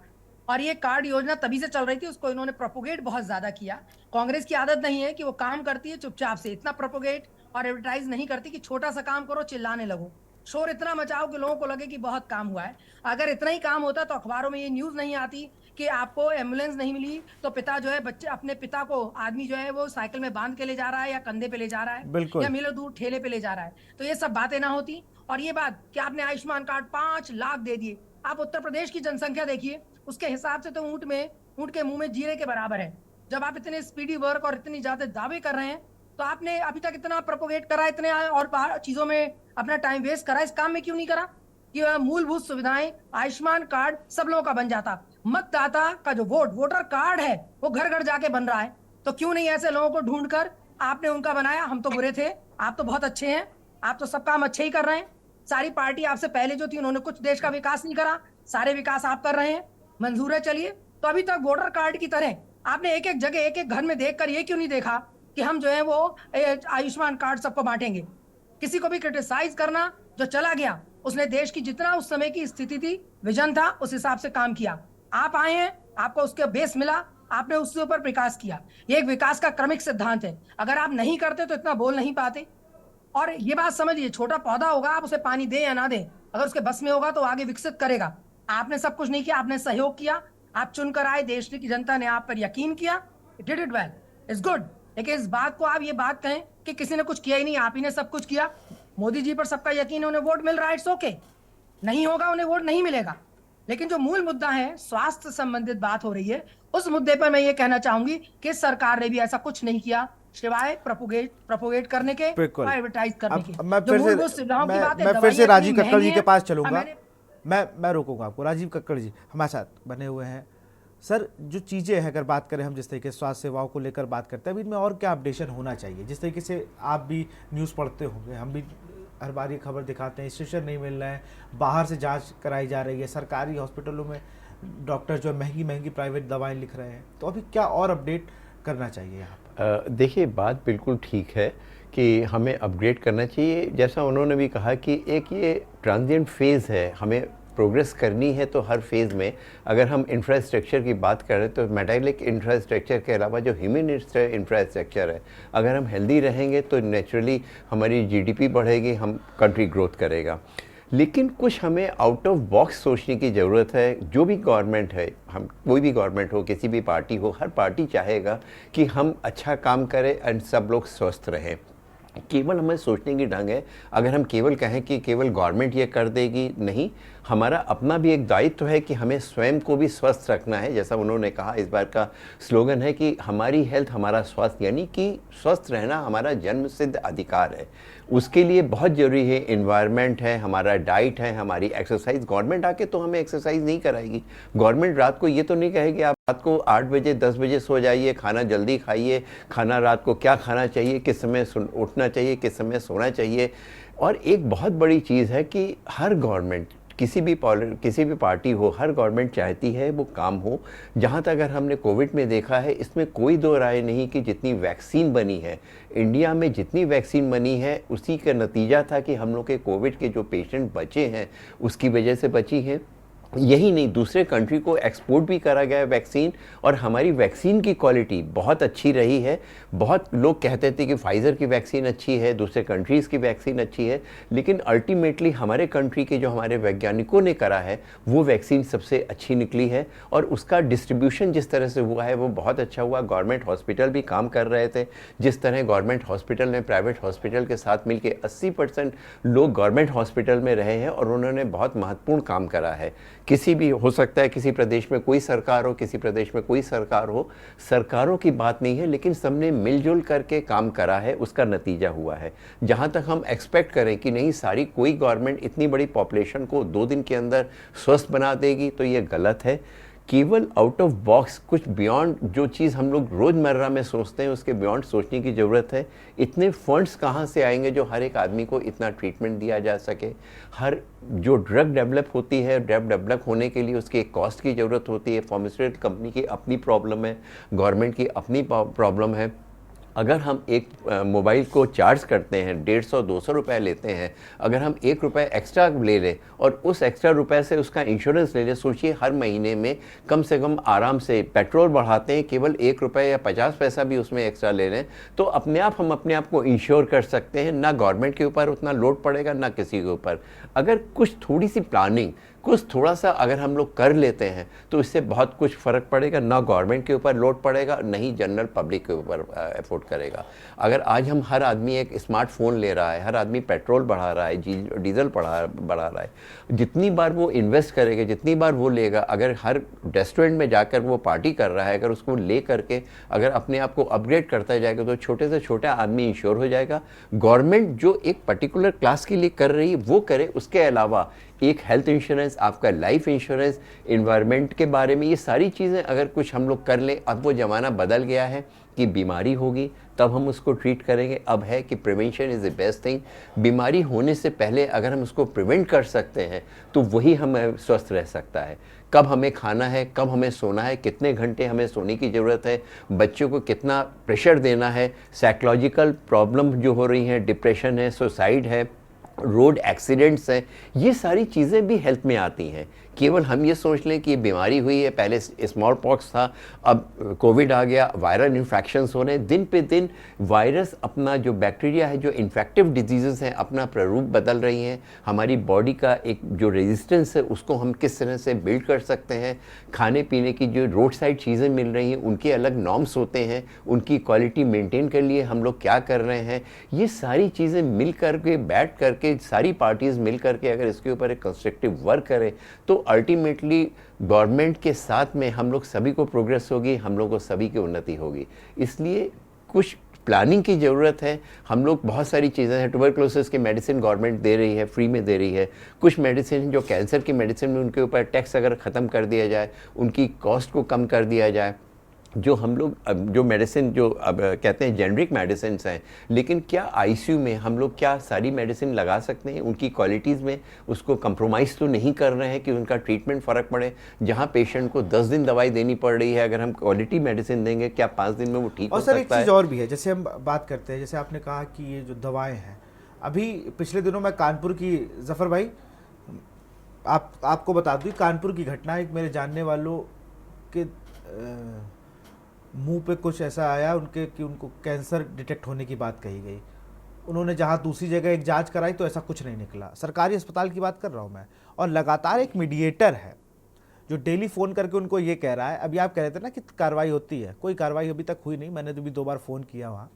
और ये कार्ड योजना तभी से चल रही थी, उसको इन्होंने प्रोपोगेट बहुत ज्यादा किया। कांग्रेस की आदत नहीं है कि वो काम करती है चुपचाप से, इतना प्रोपोगेट और एडवर्टाइज नहीं करती कि छोटा सा काम करो चिल्लाने लगो, शोर इतना मचाओ कि लोगों को लगे कि बहुत काम हुआ है। अगर इतना ही काम होता तो अखबारों में ये न्यूज नहीं आती कि आपको एम्बुलेंस नहीं मिली तो पिता जो है बच्चे अपने पिता को, आदमी जो है वो साइकिल में बांध के ले जा रहा है या कंधे पे ले जा रहा है या मीलों दूर ठेले पे ले जा रहा है, तो ये सब बातें ना होती। और ये बात कि आपने आयुष्मान कार्ड 5 लाख दे दिए, आप उत्तर प्रदेश की जनसंख्या देखिए, उसके हिसाब से तो ऊंट के मुंह में जीरे के बराबर है। जब आप इतने स्पीडी वर्क और इतनी ज्यादा दावे कर रहे हैं, तो आपने अभी तक इतना प्रोपोगेट करा, इतने और चीजों में अपना टाइम वेस्ट करा, इस काम में क्यों नहीं करा कि मूलभूत सुविधाएं, आयुष्मान कार्ड सब लोगों का बन जाता। मतदाता का जो वोटर कार्ड है वो घर घर जाके बन रहा है, तो क्यों नहीं ऐसे लोगों को ढूंढकर आपने उनका बनाया? हम तो बुरे थे, आप तो बहुत अच्छे हैं, आप तो सब काम अच्छे ही कर रहे हैं। सारी पार्टी आपसे पहले जो थी उन्होंने कुछ देश का विकास नहीं करा, सारे विकास आप कर रहे हैं, मंजूर है। चलिए, तो अभी तक वोटर कार्ड की तरह आपने एक एक जगह एक एक घर में देखकर ये क्यों नहीं देखा कि हम जो है वो आयुष्मान कार्ड सबको बांटेंगे? किसी को भी क्रिटिसाइज करना, जो चला गया उसने देश की जितना उस समय की स्थिति थी, विजन था, उस हिसाब से काम किया। आप आए हैं, आपको उसके बेस मिला, आपने उसके ऊपर विकास किया। ये एक विकास का क्रमिक सिद्धांत है, अगर आप नहीं करते तो इतना बोल नहीं पाते। और ये बात समझिए, छोटा पौधा होगा, आप उसे पानी दें या ना दें, अगर उसके बस में होगा तो आगे विकसित करेगा। आपने सब कुछ नहीं किया, आपने सहयोग किया, आप चुनकर आए, देश की जनता ने आप पर यकीन किया, did it well, it's good. लेकिन इस बात को आप ये बात कहें कि किसी ने कुछ किया ही नहीं, आप ही ने सब कुछ किया, मोदी जी पर सबका यकीन है, उन्हें वोट मिल रहा है, इट्स ओके। नहीं होगा, उन्हें वोट नहीं मिलेगा। लेकिन जो मूल मुद्दा है, स्वास्थ्य संबंधित बात हो रही है, उस मुद्दे पर मैं ये कहना चाहूंगी कि सरकार ने भी ऐसा कुछ नहीं किया सिवाय प्रोपोगेट करने के, एडवर्टाइज करने के। मैं फिर से राजीव कक्कड़ जी के पास चलूंगा, मैं रोकूंगा आपको। राजीव कक्कड़ जी हमारे साथ बने हुए हैं। सर, जो चीज़ें हैं, अगर बात करें हम जिस तरीके से स्वास्थ्य सेवाओं को लेकर बात करते हैं, अभी इनमें और क्या अपडेशन होना चाहिए? जिस तरीके से आप भी न्यूज़ पढ़ते होंगे, हम भी हर बार ये खबर दिखाते हैं, स्टेशन नहीं मिल रहे हैं, बाहर से जांच कराई जा रही है, सरकारी हॉस्पिटलों में डॉक्टर जो है महंगी महंगी प्राइवेट दवाएं लिख रहे हैं, तो अभी क्या और अपडेट करना चाहिए यहाँ पर? देखिए, बात बिल्कुल ठीक है कि हमें अपग्रेड करना चाहिए। जैसा उन्होंने भी कहा कि एक ये ट्रांजिएंट फेज़ है, हमें प्रोग्रेस करनी है, तो हर फेज़ में अगर हम इंफ्रास्ट्रक्चर की बात करें तो मेटालिक इंफ्रास्ट्रक्चर के अलावा जो ह्यूमन इंफ्रास्ट्रक्चर है, अगर हम हेल्दी रहेंगे तो नेचुरली हमारी जीडीपी बढ़ेगी, हम कंट्री ग्रोथ करेगा। लेकिन कुछ हमें आउट ऑफ बॉक्स सोचने की ज़रूरत है। जो भी गवर्नमेंट है, हम कोई भी गवर्नमेंट हो, किसी भी पार्टी हो, हर पार्टी चाहेगा कि हम अच्छा काम करें एंड सब लोग स्वस्थ रहें। केवल हमें सोचने की ढंग है, अगर हम केवल कहें कि केवल गवर्नमेंट ये कर देगी, नहीं, हमारा अपना भी एक दायित्व है कि हमें स्वयं को भी स्वस्थ रखना है। जैसा उन्होंने कहा, इस बार का स्लोगन है कि हमारी हेल्थ हमारा स्वास्थ्य, यानी कि स्वस्थ रहना हमारा जन्म सिद्ध अधिकार है। उसके लिए बहुत ज़रूरी है एनवायरनमेंट है, हमारा डाइट है, हमारी एक्सरसाइज। गवर्नमेंट आके तो हमें एक्सरसाइज नहीं कराएगी। गवर्नमेंट रात को ये तो नहीं कहेगी आप रात को 8 बजे 10 बजे सो जाइए, खाना जल्दी खाइए, खाना रात को क्या खाना चाहिए, किस समय उठना चाहिए, किस समय सोना चाहिए। और एक बहुत बड़ी चीज़ है कि हर गवर्नमेंट किसी भी पार्टी हो, हर गवर्नमेंट चाहती है वो काम हो। जहाँ तक अगर हमने कोविड में देखा है, इसमें कोई दो राय नहीं कि जितनी वैक्सीन बनी है इंडिया में, जितनी वैक्सीन बनी है उसी का नतीजा था कि हम लोग के कोविड के जो पेशेंट बचे हैं उसकी वजह से बची हैं। यही नहीं, दूसरे कंट्री को एक्सपोर्ट भी करा गया है वैक्सीन, और हमारी वैक्सीन की क्वालिटी बहुत अच्छी रही है। बहुत लोग कहते थे कि फाइज़र की वैक्सीन अच्छी है, दूसरे कंट्रीज़ की वैक्सीन अच्छी है, लेकिन अल्टीमेटली हमारे कंट्री के जो हमारे वैज्ञानिकों ने करा है वो वैक्सीन सबसे अच्छी निकली है, और उसका डिस्ट्रीब्यूशन जिस तरह से हुआ है वो बहुत अच्छा हुआ। गवर्नमेंट हॉस्पिटल भी काम कर रहे थे, जिस तरह गवर्नमेंट हॉस्पिटल ने प्राइवेट हॉस्पिटल के साथ मिलकर 80% लोग गवर्नमेंट हॉस्पिटल में रहे हैं, और उन्होंने बहुत महत्वपूर्ण काम करा है। किसी भी हो सकता है, किसी प्रदेश में कोई सरकार हो, किसी प्रदेश में कोई सरकार हो, सरकारों की बात नहीं है, लेकिन सबने मिलजुल करके काम करा है, उसका नतीजा हुआ है। जहाँ तक हम एक्सपेक्ट करें कि नहीं सारी कोई गवर्नमेंट इतनी बड़ी पॉपुलेशन को 2 दिन के अंदर स्वस्थ बना देगी, तो ये गलत है। केवल आउट ऑफ बॉक्स कुछ बियॉन्ड जो चीज़ हम लोग रोज़मर्रा में सोचते हैं उसके बियॉन्ड सोचने की ज़रूरत है। इतने फंड्स कहाँ से आएंगे जो हर एक आदमी को इतना ट्रीटमेंट दिया जा सके। हर जो ड्रग डेवलप होती है, ड्रग डेवलप होने के लिए उसकी एक कॉस्ट की ज़रूरत होती है। फार्मास्यूटिकल कंपनी की अपनी प्रॉब्लम है, गवर्नमेंट की अपनी प्रॉब्लम है। अगर हम एक मोबाइल को चार्ज करते हैं 150-200 रुपये लेते हैं, अगर हम 1 रुपये एक्स्ट्रा ले लें और उस एक्स्ट्रा रुपए से उसका इंश्योरेंस ले लें, सोचिए हर महीने में कम से कम आराम से पेट्रोल बढ़ाते हैं, केवल 1 रुपये या 50 पैसा भी उसमें एक्स्ट्रा ले लें तो अपने आप हम अपने आप को इंश्योर कर सकते हैं। ना गवर्नमेंट के ऊपर उतना लोड पड़ेगा, ना किसी के ऊपर। अगर कुछ थोड़ी सी प्लानिंग, कुछ थोड़ा सा अगर हम लोग कर लेते हैं तो इससे बहुत कुछ फ़र्क पड़ेगा। ना गवर्नमेंट के ऊपर लोड पड़ेगा, नहीं जनरल पब्लिक के ऊपर एफोर्ड करेगा। अगर आज हम हर आदमी एक स्मार्टफोन ले रहा है, हर आदमी पेट्रोल बढ़ा रहा है, डीजल बढ़ा रहा है, जितनी बार वो इन्वेस्ट करेगा, जितनी बार वो लेगा, अगर हर रेस्टोरेंट में जाकर वो पार्टी कर रहा है, अगर उसको ले करके अगर अपने आप को अपग्रेड करता जाएगा तो छोटे से छोटा आदमी इंश्योर हो जाएगा। गवर्नमेंट जो एक पर्टिकुलर क्लास के लिए कर रही है वो करे, उसके अलावा एक हेल्थ इंश्योरेंस, आपका लाइफ इंश्योरेंस, इन्वायरमेंट के बारे में, ये सारी चीज़ें अगर कुछ हम लोग कर लें। अब वो ज़माना बदल गया है कि बीमारी होगी तब हम उसको ट्रीट करेंगे। अब है कि prevention is the best thing. बीमारी होने से पहले अगर हम उसको प्रिवेंट कर सकते हैं तो वही हमें स्वस्थ रह सकता है। कब हमें खाना है, कब हमें सोना है, कितने घंटे हमें सोने की ज़रूरत है, बच्चों को कितना प्रेशर देना है, साइकोलॉजिकल प्रॉब्लम जो हो रही हैं, डिप्रेशन है, सुसाइड है, रोड एक्सीडेंट्स हैं, ये सारी चीज़ें भी हेल्थ में आती हैं। केवल हम ये सोच लें कि ये बीमारी हुई है, पहले स्मॉल पॉक्स था, अब कोविड आ गया, वायरल इन्फेक्शंस हो रहे हैं। दिन पे दिन वायरस अपना जो बैक्टीरिया है, जो इन्फेक्टिव डिजीज़ेस हैं, अपना प्ररूप बदल रही हैं। हमारी बॉडी का एक जो रेजिस्टेंस है उसको हम किस तरह से बिल्ड कर सकते हैं। खाने पीने की जो रोड साइड चीज़ें मिल रही हैं उनके अलग नॉर्म्स होते हैं, उनकी क्वालिटी मेंटेन के लिए हम लोग क्या कर रहे हैं। ये सारी चीज़ें मिल करके, बैठ करके, सारी पार्टीज़ मिल करके अगर इसके ऊपर एक कंस्ट्रक्टिव वर्क करें तो अल्टीमेटली गवर्नमेंट के साथ में हम लोग सभी को प्रोग्रेस होगी, हम लोग को सभी की उन्नति होगी। इसलिए कुछ प्लानिंग की ज़रूरत है। हम लोग बहुत सारी चीज़ें हैं, ट्यूबरक्लोसिस की मेडिसिन गवर्नमेंट दे रही है, फ्री में दे रही है। कुछ मेडिसिन जो कैंसर की मेडिसिन में उनके ऊपर टैक्स अगर ख़त्म कर दिया जाए, उनकी कॉस्ट को कम कर दिया जाए, जो हम लोग जो मेडिसिन जो अब कहते हैं जेनरिक मेडिसिन हैं, लेकिन क्या आईसीयू में हम लोग क्या सारी मेडिसिन लगा सकते हैं? उनकी क्वालिटीज़ में उसको कंप्रोमाइज़ तो नहीं कर रहे हैं कि उनका ट्रीटमेंट फ़र्क पड़े। जहां पेशेंट को 10 दिन दवाई देनी पड़ रही है, अगर हम क्वालिटी मेडिसिन देंगे क्या 5 दिन में वो ठीक हो सकता है? और सर एक चीज़ और भी है, जैसे हम बात करते हैं, जैसे आपने कहा कि ये जो दवाएँ हैं, अभी पिछले दिनों मैं कानपुर की, जफ़र भाई आपको बता दूँ, कानपुर की घटना, एक मेरे जानने वालों के मुंह पे कुछ ऐसा आया उनके कि उनको कैंसर डिटेक्ट होने की बात कही गई। उन्होंने जहां दूसरी जगह एक जांच कराई तो ऐसा कुछ नहीं निकला। सरकारी अस्पताल की बात कर रहा हूं मैं। और लगातार एक मीडिएटर है जो डेली फ़ोन करके उनको ये कह रहा है, अभी आप कह रहे थे ना कि कार्रवाई होती है, कोई कार्रवाई अभी तक हुई नहीं। मैंने तो भी 2 बार फ़ोन किया वहाँ,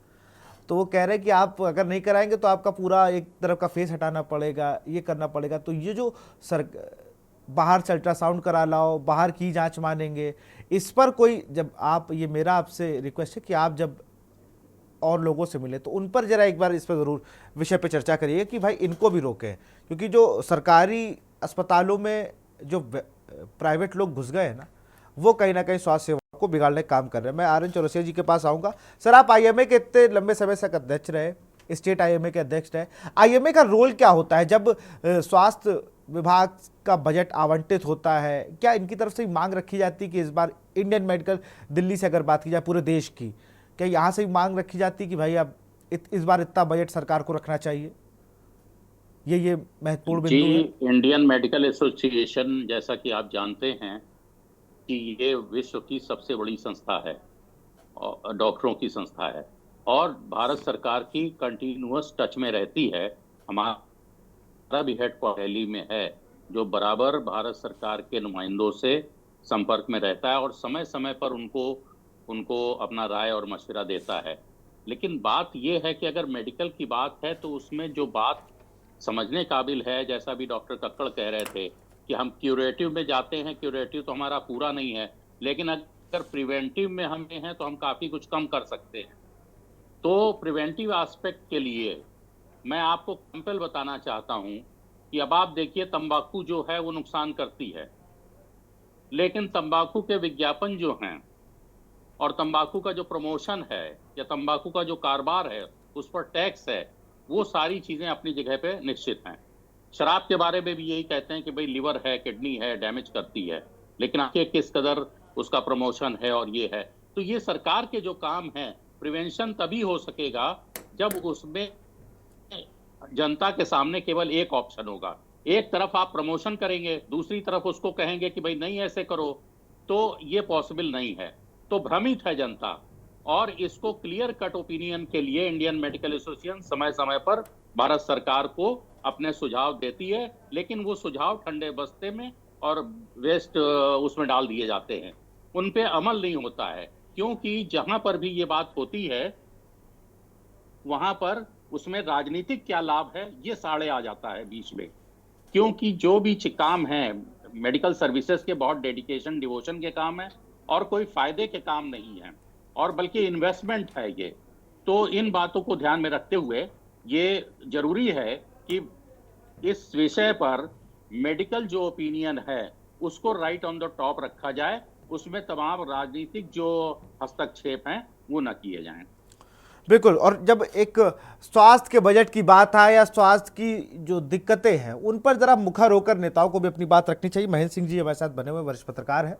तो वो कह रहे हैं कि आप अगर नहीं कराएंगे तो आपका पूरा एक तरफ का फेस हटाना पड़ेगा, ये करना पड़ेगा। तो ये जो बाहर से अल्ट्रासाउंड करा लाओ, बाहर की जांच मानेंगे, इस पर कोई, जब आप, ये मेरा आपसे रिक्वेस्ट है कि आप जब और लोगों से मिले तो उन पर जरा एक बार इस पर ज़रूर विषय पे चर्चा करिए कि भाई इनको भी रोकें, क्योंकि जो सरकारी अस्पतालों में जो प्राइवेट लोग घुस गए हैं ना, वो कहीं ना कहीं स्वास्थ्य सेवा को बिगाड़ने का काम कर रहे हैं। मैं आर.एन. चौरसिया जी के पास आऊँगा। सर, आप आईएमए के इतने लंबे समय तक अध्यक्ष रहे, स्टेट आईएमए के अध्यक्ष रहे। आईएमए का रोल क्या होता है जब स्वास्थ्य विभाग का बजट आवंटित होता है, क्या इनकी तरफ से मांग रखी जाती है कि इस बार इंडियन मेडिकल, दिल्ली से अगर बात की जाए पूरे देश की, क्या यहाँ से भी मांग रखी जाती है कि भाई अब इस बार इतना बजट सरकार को रखना चाहिए? ये महत्वपूर्ण जी, बिंदु है। इंडियन मेडिकल एसोसिएशन, जैसा कि आप जानते हैं कि ये विश्व की सबसे बड़ी संस्था है, डॉक्टरों की संस्था है, और भारत सरकार की कंटिन्यूअस टच में रहती है। हमारा भी हेडक्वार्टर दिल्ली में है, जो बराबर भारत सरकार के नुमाइंदों से संपर्क में रहता है और समय समय पर उनको अपना राय और मशवरा देता है। लेकिन बात यह है कि अगर मेडिकल की बात है तो उसमें जो बात समझने काबिल है, जैसा भी डॉक्टर कक्कड़ कह रहे थे कि हम क्यूरेटिव में जाते हैं, क्यूरेटिव तो हमारा पूरा नहीं है, लेकिन अगर प्रिवेंटिव में हमें है तो हम काफ़ी कुछ कम कर सकते हैं। तो प्रिवेंटिव एस्पेक्ट के लिए मैं आपको कंपेल बताना चाहता हूं कि अब आप देखिए, तंबाकू जो है वो नुकसान करती है, लेकिन तंबाकू के विज्ञापन जो हैं और तंबाकू का जो प्रमोशन है या तंबाकू का जो कारोबार है उस पर टैक्स है, वो सारी चीज़ें अपनी जगह पे निश्चित हैं। शराब के बारे में भी यही कहते हैं कि भाई लिवर है, किडनी है, डैमेज करती है, लेकिन आगे किस कदर उसका प्रमोशन है और ये है। तो ये सरकार के जो काम हैं, प्रिवेंशन तभी हो सकेगा जब उसमें जनता के सामने केवल एक ऑप्शन होगा। एक तरफ आप प्रमोशन करेंगे, दूसरी तरफ उसको कहेंगे कि भाई नहीं ऐसे करो, तो ये पॉसिबल नहीं है। तो भ्रमित है जनता, और इसको क्लियर कट ओपिनियन के लिए इंडियन मेडिकल एसोसिएशन समय समय पर भारत सरकार को अपने सुझाव देती है, लेकिन वो सुझाव ठंडे बस्ते में और वेस्ट उसमें डाल दिए जाते हैं, उन पे अमल नहीं होता है। क्योंकि जहां पर भी ये बात होती है वहां पर उसमें राजनीतिक क्या लाभ है ये साड़े आ जाता है बीच में। क्योंकि जो भी काम है मेडिकल सर्विसेज के, बहुत डेडिकेशन डिवोशन के काम है और कोई फायदे के काम नहीं है, और बल्कि इन्वेस्टमेंट है ये। तो इन बातों को ध्यान में रखते हुए ये जरूरी है कि इस विषय पर मेडिकल जो ओपिनियन है उसको राइट ऑन द टॉप रखा जाए, उसमें तमाम राजनीतिक जो हस्तक्षेप हैं वो न किए जाएं। बिल्कुल। और जब एक स्वास्थ्य के बजट की बात आए या स्वास्थ्य की जो दिक्कतें हैं उन पर जरा मुखर होकर नेताओं को भी अपनी बात रखनी चाहिए। महेंद्र सिंह जी हमारे साथ बने हुए वरिष्ठ पत्रकार हैं।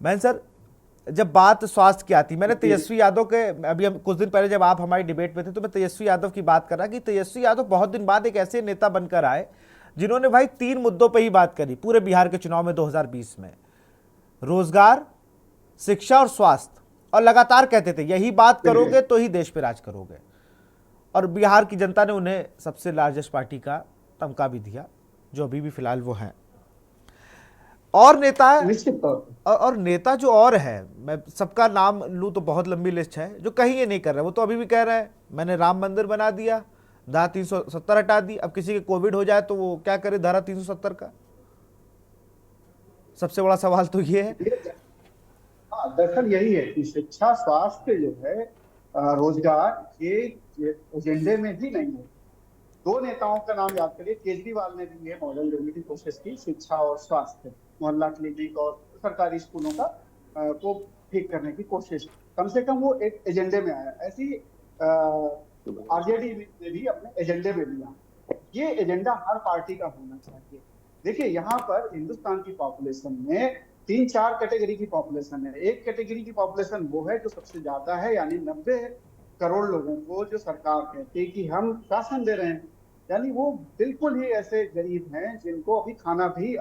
महेंद्र सर, जब बात स्वास्थ्य की आती, मैंने तेजस्वी यादव के, अभी हम कुछ दिन पहले जब आप हमारी डिबेट में थे तो मैं तेजस्वी यादव की बात कर रहा कि तेजस्वी यादव बहुत दिन बाद एक ऐसे नेता बनकर आए जिन्होंने भाई 3 मुद्दों पर ही बात करी पूरे बिहार के चुनाव में 2020 में, रोजगार, शिक्षा और स्वास्थ्य, और लगातार कहते थे यही बात करोगे तो ही देश पे राज करोगे। और बिहार की जनता ने उन्हें सबसे लार्जेस्ट पार्टी का तमगा भी दिया, जो अभी भी फिलहाल वो हैं। और नेता और नेता जो और है, मैं सबका नाम लूँ तो बहुत लंबी लिस्ट है, जो कहीं ये नहीं कर रहे। वो तो अभी भी कह रहे हैं मैंने राम मंदिर बना दिया, धारा 370 हटा दी। अब किसी के कोविड हो जाए तो वो क्या करे धारा 370 का? सबसे बड़ा सवाल तो ये है। दरअसल यही है कि शिक्षा, स्वास्थ्य जो है, रोजगार, ये एजेंडे में भी नहीं है। 2 नेताओं का नाम याद करिए, केजरीवाल ने भी ये मॉडल देने की कोशिश की, शिक्षा और स्वास्थ्य, मोहल्ला क्लिनिक और सरकारी स्कूलों का को ठीक करने की कोशिश। कम से कम वो एक एजेंडे में आया। ऐसी आरजेडी ने भी अपने एजेंडे में लिया। ये एजेंडा हर पार्टी का होना चाहिए। देखिए, यहाँ पर हिंदुस्तान की पॉपुलेशन में 3-4 कैटेगरी की पॉपुलेशन है। एक कैटेगरी की पॉपुलेशन वो है जो सबसे ज्यादा है, यानी 90 करोड़ लोगों को जो सरकार कहती है कि हम राशन दे रहे हैं, यानी वो बिल्कुल ही ऐसे गरीब हैं जिनको अभी खाना भी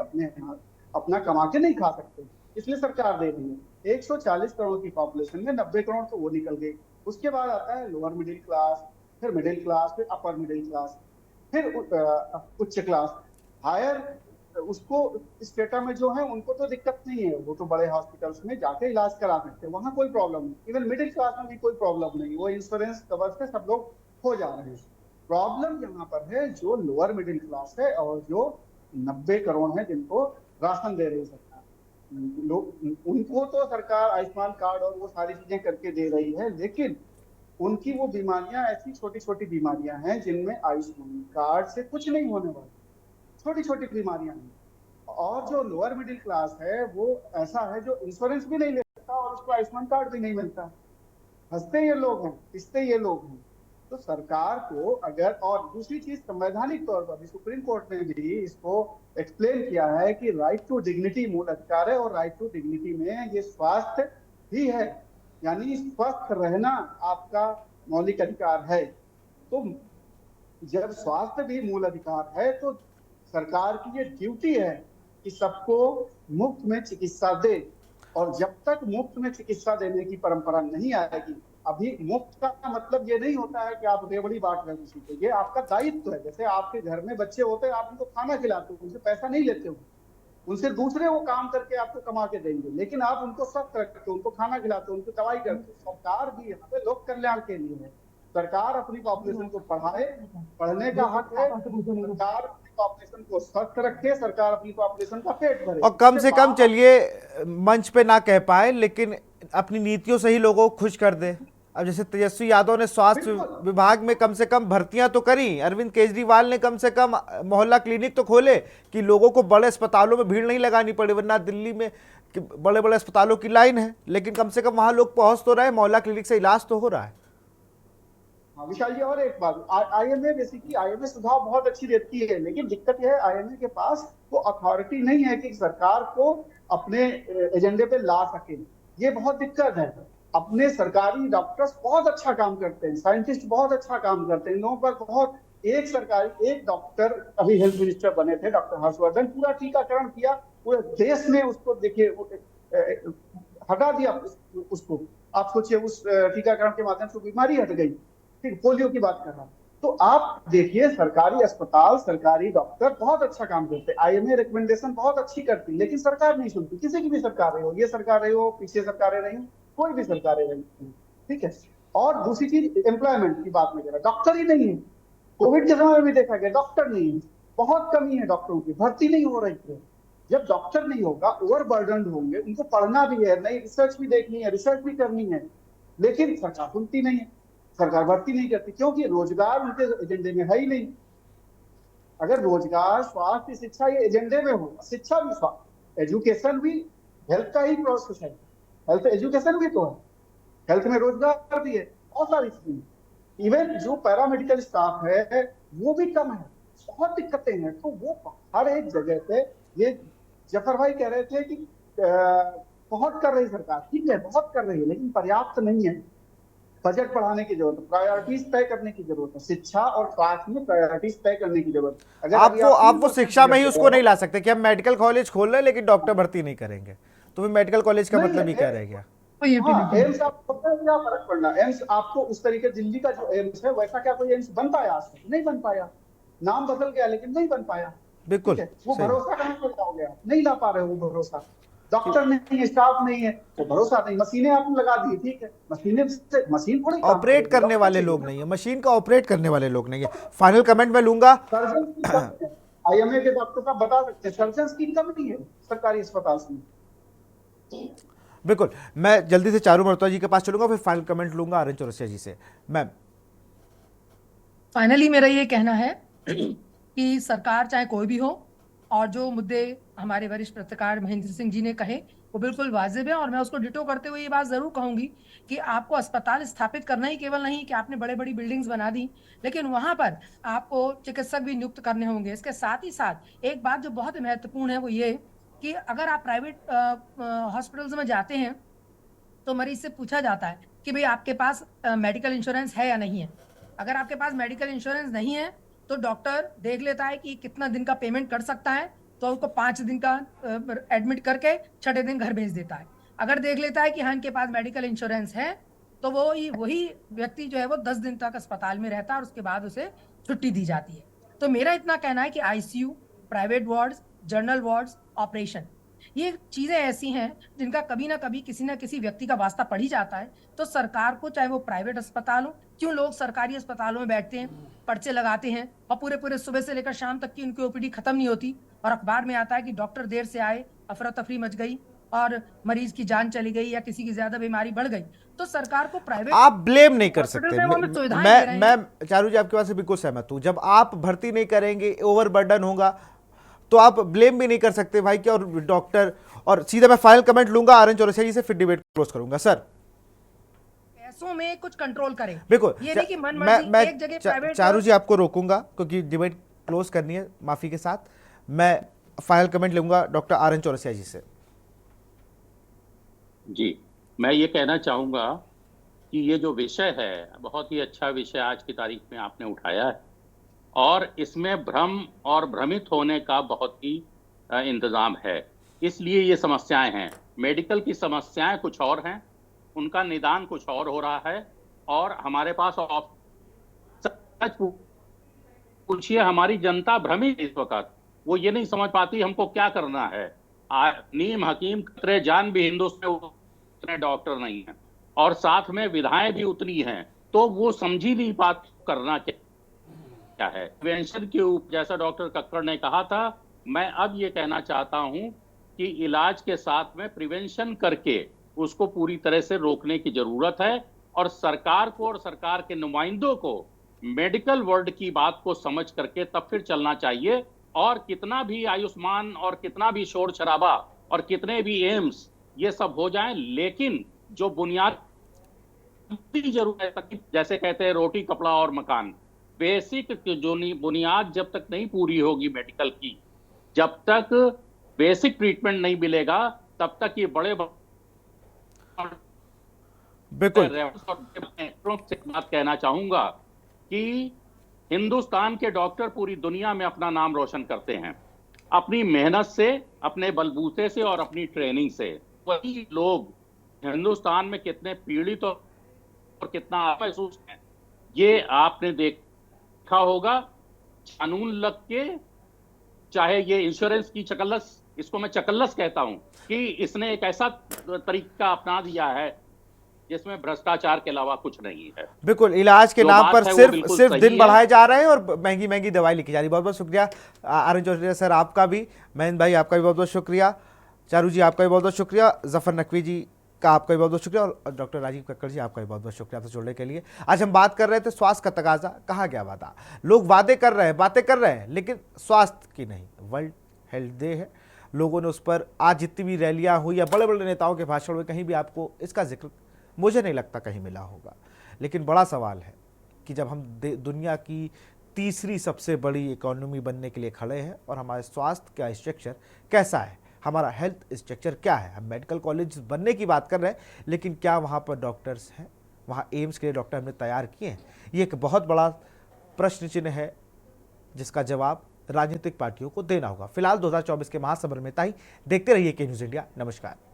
अपना कमा के नहीं खा सकते, इसलिए सरकार दे रही है। 140 करोड़ की पॉपुलेशन में 90 करोड़ तो वो निकल गई। उसके बाद आता है लोअर मिडिल क्लास, फिर मिडिल क्लास, फिर अपर मिडिल क्लास, फिर उच्च क्लास, हायर। उसको स्टेटा में जो है उनको तो दिक्कत नहीं है, वो तो बड़े हॉस्पिटल्स में जाके इलाज करा सकते हैं, वहां कोई प्रॉब्लम नहीं। इवन मिडिल क्लास में भी कोई प्रॉब्लम नहीं, वो इंश्योरेंस कवर से सब लोग हो जा रहे हैं। प्रॉब्लम यहाँ पर है जो लोअर मिडिल क्लास है और जो 90 करोड़ है जिनको राशन दे रही सरकार, लोग उनको तो सरकार आयुष्मान कार्ड और वो सारी चीजें करके दे रही है, लेकिन उनकी वो बीमारियां ऐसी छोटी छोटी बीमारियां हैं जिनमें आयुष्मान कार्ड से कुछ नहीं होने वाला, छोटी छोटी बीमारियां हैं। और जो लोअर मिडिल क्लास है वो ऐसा है जो इंश्योरेंस भी नहीं ले सकता और उसको आयुष्मान कार्ड भी नहीं मिलता। हंसते ये लोग हैं, पिसते ये लोग हैं। तो सरकार को अगर, और दूसरी चीज संवैधानिक तौर पर भी सुप्रीम कोर्ट ने भी इसको एक्सप्लेन किया है कि राइट टू डिग्निटी मूल अधिकार है, और राइट टू डिग्निटी में ये स्वास्थ्य भी है, यानी स्वस्थ रहना आपका मौलिक अधिकार है। तो जब स्वास्थ्य भी मूल अधिकार है तो सरकार की ये ड्यूटी है कि सबको मुफ्त में चिकित्सा दे, और जब तक मुफ्त में चिकित्सा देने की परंपरा नहीं आएगी, अभी मुफ्त का मतलब ये नहीं होता है कि आप रेवड़ी बांट रहे किसी को, ये आपका दायित्व है। जैसे आपके घर में बच्चे होते हैं, आप उनको खाना खिलाते हो, उनसे पैसा नहीं लेते हो, उनसे दूसरे वो काम करके आपको कमा के देंगे, लेकिन आप उनको स्वस्थ रखते हो, उनको खाना खिलाते हो, उनको दवाई करते हो। सरकार भी यहाँ पे लोक कल्याण के लिए है। सरकार अपनी पॉपुलेशन को पढ़ाए, पढ़ने का हक है, सरकार अपनी पॉपुलेशन को स्वस्थ रखे, सरकार अपनी पॉपुलेशन का पेट भरे। और कम से कम चलिए मंच पे ना कह पाए, लेकिन अपनी नीतियों से ही लोगों को खुश कर दे। अब जैसे तेजस्वी यादव ने स्वास्थ्य विभाग में कम से कम भर्तियां तो करी, अरविंद केजरीवाल ने कम से कम मोहल्ला क्लिनिक तो खोले कि लोगों को बड़े अस्पतालों में भीड़ नहीं लगानी पड़े, वरना दिल्ली में बड़े बड़े अस्पतालों की लाइन है, लेकिन कम से कम वहां लोग पहुंच तो रहे, मोहल्ला क्लिनिक से इलाज तो हो रहा है। विशाल जी, और एक बात, आईएमए बेसिकली आईएमए सुझाव बहुत अच्छी देती है, लेकिन दिक्कत यह है आईएमए के पास वो अथॉरिटी नहीं है कि सरकार को अपने एजेंडे पे ला सके। ये बहुत दिक्कत है। अपने सरकारी डॉक्टर्स बहुत अच्छा काम करते हैं, साइंटिस्ट बहुत अच्छा काम करते हैं, इन लोगों पर बहुत, एक डॉक्टर अभी हेल्थ मिनिस्टर बने थे, डॉक्टर हर्षवर्धन, पूरा टीकाकरण किया, पूरे देश में उसको देखिए हटा दिया उसको। आप सोचिए उस टीकाकरण के माध्यम से बीमारी हट गई। ठीक, पोलियो की बात कर रहा हूं। तो आप देखिए सरकारी अस्पताल, सरकारी डॉक्टर बहुत अच्छा काम करते हैं, आईएमए रिकमेंडेशन बहुत अच्छी करती है, लेकिन सरकार नहीं सुनती। किसी की भी सरकार रही हो, ये सरकार रही हो, पीछे सरकारें रही हो, कोई भी सरकारें रही, ठीक है। और दूसरी चीज एम्प्लॉयमेंट की बात में कह रहा, डॉक्टर ही नहीं है। कोविड के समय में भी देखा गया डॉक्टर नहीं है, बहुत कमी है डॉक्टरों की, भर्ती नहीं हो रही है। जब डॉक्टर नहीं होगा, ओवरबर्डन होंगे, उनको पढ़ना भी है, नई रिसर्च भी देखनी है, रिसर्च भी करनी है, लेकिन सरकार सुनती नहीं है, सरकार भर्ती नहीं करती, क्योंकि रोजगार उनके एजेंडे में है ही नहीं। अगर रोजगार, स्वास्थ्य, शिक्षा ये एजेंडे में हो, शिक्षा भी, स्वास्थ्य, एजुकेशन भी हेल्थ का ही प्रोसेस है, हेल्थ एजुकेशन भी तो है, हेल्थ में रोजगार भी है, बहुत सारी चीजें। इवन जो पैरामेडिकल स्टाफ है वो भी कम है, बहुत दिक्कतें हैं। तो वो हर एक जगह पे, ये जफर भाई कह रहे थे कि बहुत कर रही सरकार, ठीक है बहुत कर रही है, लेकिन पर्याप्त नहीं है। बजट बढ़ाने की जरूरत है, प्रायोरिटीज तय करने की जरूरत है, शिक्षा और स्वास्थ्य में प्रायोरिटीज तय करने की जरूरत है। अगर आप वो शिक्षा में ही उसको नहीं ला सकते कि हम मेडिकल कॉलेज खोल रहे हैं लेकिन डॉक्टर भर्ती नहीं करेंगे, तो फिर मेडिकल कॉलेज का मतलब ही क्या रह गया? एम्स आपको क्या फर्क पड़ना, एम्स आपको उस तरीके, दिल्ली का जो एम्स है वैसा क्या कोई एम्स बन पाया? आज तक नहीं बन पाया, नाम बदल गया लेकिन नहीं बन पाया। बिल्कुल, वो भरोसा कहाँ पे हो गया, नहीं ला पा रहे वो भरोसा। डॉक्टर नहीं है, स्टाफ नहीं है, तो भरोसा नहीं। मशीनें आपने लगा दी, ठीक है, मशीन थोड़ी ऑपरेट करने वाले लोग नहीं है, मशीन का ऑपरेट करने वाले लोग नहीं है। फाइनल कमेंट में लूंगा। आईएमए के डॉक्टर साहब बता सकते हैं, सर्जन की कमी है सरकारी अस्पताल में। बिल्कुल, मैं जल्दी से चारू मरतुआ जी के पास चलूंगा, फिर फाइनल कमेंट लूंगा आर्यन चौरसिया जी से। मैम, फाइनली मेरा ये कहना है कि सरकार चाहे कोई भी हो, और जो मुद्दे हमारे वरिष्ठ पत्रकार महेंद्र सिंह जी ने कहे वो बिल्कुल वाजिब है, और मैं उसको डिटो करते हुए ये बात जरूर कहूंगी कि आपको अस्पताल स्थापित करना ही केवल नहीं कि आपने बड़े बड़ी बिल्डिंग्स बना दी, लेकिन वहां पर आपको चिकित्सक भी नियुक्त करने होंगे। इसके साथ ही साथ एक बात जो बहुत महत्वपूर्ण है वो ये कि अगर आप प्राइवेट हॉस्पिटल्स में जाते हैं तो मरीज से पूछा जाता है कि भाई आपके पास मेडिकल इंश्योरेंस है या नहीं है। अगर आपके पास मेडिकल इंश्योरेंस नहीं है तो डॉक्टर देख लेता है कि कितना दिन का पेमेंट कर सकता है, तो उसको 5 दिन का एडमिट करके 6ठे दिन घर भेज देता है। अगर देख लेता है कि हाँ इनके पास मेडिकल इंश्योरेंस है तो वही व्यक्ति जो है वो 10 दिन तक अस्पताल में रहता है और उसके बाद उसे छुट्टी दी जाती है। तो मेरा इतना कहना है कि ICU, private wards, general wards, operation, ये चीजें ऐसी हैं जिनका कभी ना कभी किसी ना किसी व्यक्ति का वास्ता पड़ ही जाता है। तो सरकार को, चाहे वो प्राइवेट अस्पताल हो, क्यों लोग सरकारी अस्पतालों में बैठते हैं, पर्चे लगाते हैं और पूरे सुबह से लेकर शाम तक की उनकी ओपीडी खत्म नहीं होती, और अखबार में आता है कि डॉक्टर देर से आए, अफरा तफरी मच गई और मरीज की जान चली गई या किसी की ज्यादा बीमारी बढ़ गई। तो सरकार को प्राइवेट, आप ब्लेम नहीं कर सकते। मैं चारू जी आपकी बात से बिल्कुल सहमत हूं। जब आप भर्ती नहीं करेंगे, ओवरबर्डन होगा, तो आप ब्लेम भी नहीं कर सकते भाई क्या, और डॉक्टर। और सीधा मैं फाइनल कमेंट लूंगा आर्यन चौरसिया जी से, फिर डिबेट क्लोज करूंगा। सर, टैक्सों में कुछ कंट्रोल करे। बिल्कुल। ये नहीं कि मन मैं मर्जी एक जगह प्राइवेट। चारू जी आपको रोकूंगा क्योंकि डिबेट क्लोज करनी है, माफी के साथ। मैं फाइनल कमेंट लूंगा डॉक्टर RN चौरसिया जी से। जी, मैं ये कहना चाहूँगा कि ये जो विषय है बहुत ही अच्छा विषय आज की तारीख में आपने उठाया है और इसमें भ्रम और भ्रमित होने का बहुत ही इंतजाम है, इसलिए ये समस्याएं हैं। मेडिकल की समस्याएं कुछ और हैं, उनका निदान कुछ और हो रहा है और हमारे पास सच पूछिए, हमारी जनता भ्रमित इस वक्त, वो ये नहीं समझ पाती हमको क्या करना है। नीम हकीम कतरे जान भी हिंदुस्तान उतने डॉक्टर नहीं हैं और साथ में विधाएं भी उतनी हैं, तो वो समझ ही नहीं पाते करना क्या है। प्रिवेंशन के ऊपर जैसा डॉक्टर कक्कड़ ने कहा था, मैं अब ये कहना चाहता हूं कि इलाज के साथ में प्रिवेंशन करके उसको पूरी तरह से रोकने की जरूरत है और सरकार को और सरकार के नुमाइंदों को मेडिकल वर्ल्ड की बात को समझ करके तब फिर चलना चाहिए। और कितना भी आयुष्मान और कितना भी शोर शराबा और कितने भी एम्स ये सब हो जाएं, लेकिन जो बुनियादी जरूरत है, जैसे कहते हैं रोटी कपड़ा और मकान, बेसिक जो बुनियाद जब तक नहीं पूरी होगी मेडिकल की, जब तक बेसिक ट्रीटमेंट नहीं मिलेगा, तब तक ये बड़े बिल्कुल से बात कहना चाहूंगा कि हिंदुस्तान के डॉक्टर पूरी दुनिया में अपना नाम रोशन करते हैं अपनी मेहनत से, अपने बलबूते से और अपनी ट्रेनिंग से। वही लोग हिंदुस्तान में कितने पीड़ित और कितना महसूस है, ये आपने देखा होगा। कानून लग के, चाहे ये इंश्योरेंस की चकल्लस, इसको मैं चकल्लस कहता हूं, कि इसने एक ऐसा तरीका अपना दिया है जिसमें भ्रष्टाचार के अलावा कुछ नहीं है। बिल्कुल, इलाज के नाम पर सिर्फ दिन बढ़ाए जा रहे हैं और महंगी महंगी दवाई लिखी जा रही है। बहुत बहुत शुक्रिया RN चौरसिया सर आपका भी, महेंद्र भाई आपका भी बहुत बहुत शुक्रिया, चारू जी आपका भी बहुत बहुत शुक्रिया, जफर नकवी जी का आपका भी बहुत बहुत शुक्रिया और डॉक्टर राजीव कक्कड़ जी आपका भी बहुत बहुत शुक्रिया आपसे जुड़ने के लिए। आज हम बात कर रहे थे स्वास्थ्य का तकाजा, कहा गया वादा, लोग वादे कर रहे हैं, बातें कर रहे हैं, लेकिन स्वास्थ्य की नहीं। वर्ल्ड हेल्थ डे है, लोगों ने उस पर आज जितनी भी रैलियां हुई या बड़े बड़े नेताओं के भाषण में कहीं भी आपको इसका जिक्र मुझे नहीं लगता कहीं मिला होगा। लेकिन बड़ा सवाल है कि जब हम दुनिया की तीसरी सबसे बड़ी इकोनॉमी बनने के लिए खड़े हैं और हमारे स्वास्थ्य का स्ट्रक्चर कैसा है, हमारा हेल्थ स्ट्रक्चर क्या है, हम मेडिकल कॉलेज बनने की बात कर रहे हैं, लेकिन क्या वहाँ पर डॉक्टर्स हैं, वहाँ एम्स के लिए डॉक्टर हमने तैयार किए हैं? ये एक बहुत बड़ा प्रश्न चिन्ह है जिसका जवाब राजनीतिक पार्टियों को देना होगा। फिलहाल 2024 के महासमर में देखते रहिए के न्यूज़ इंडिया। नमस्कार।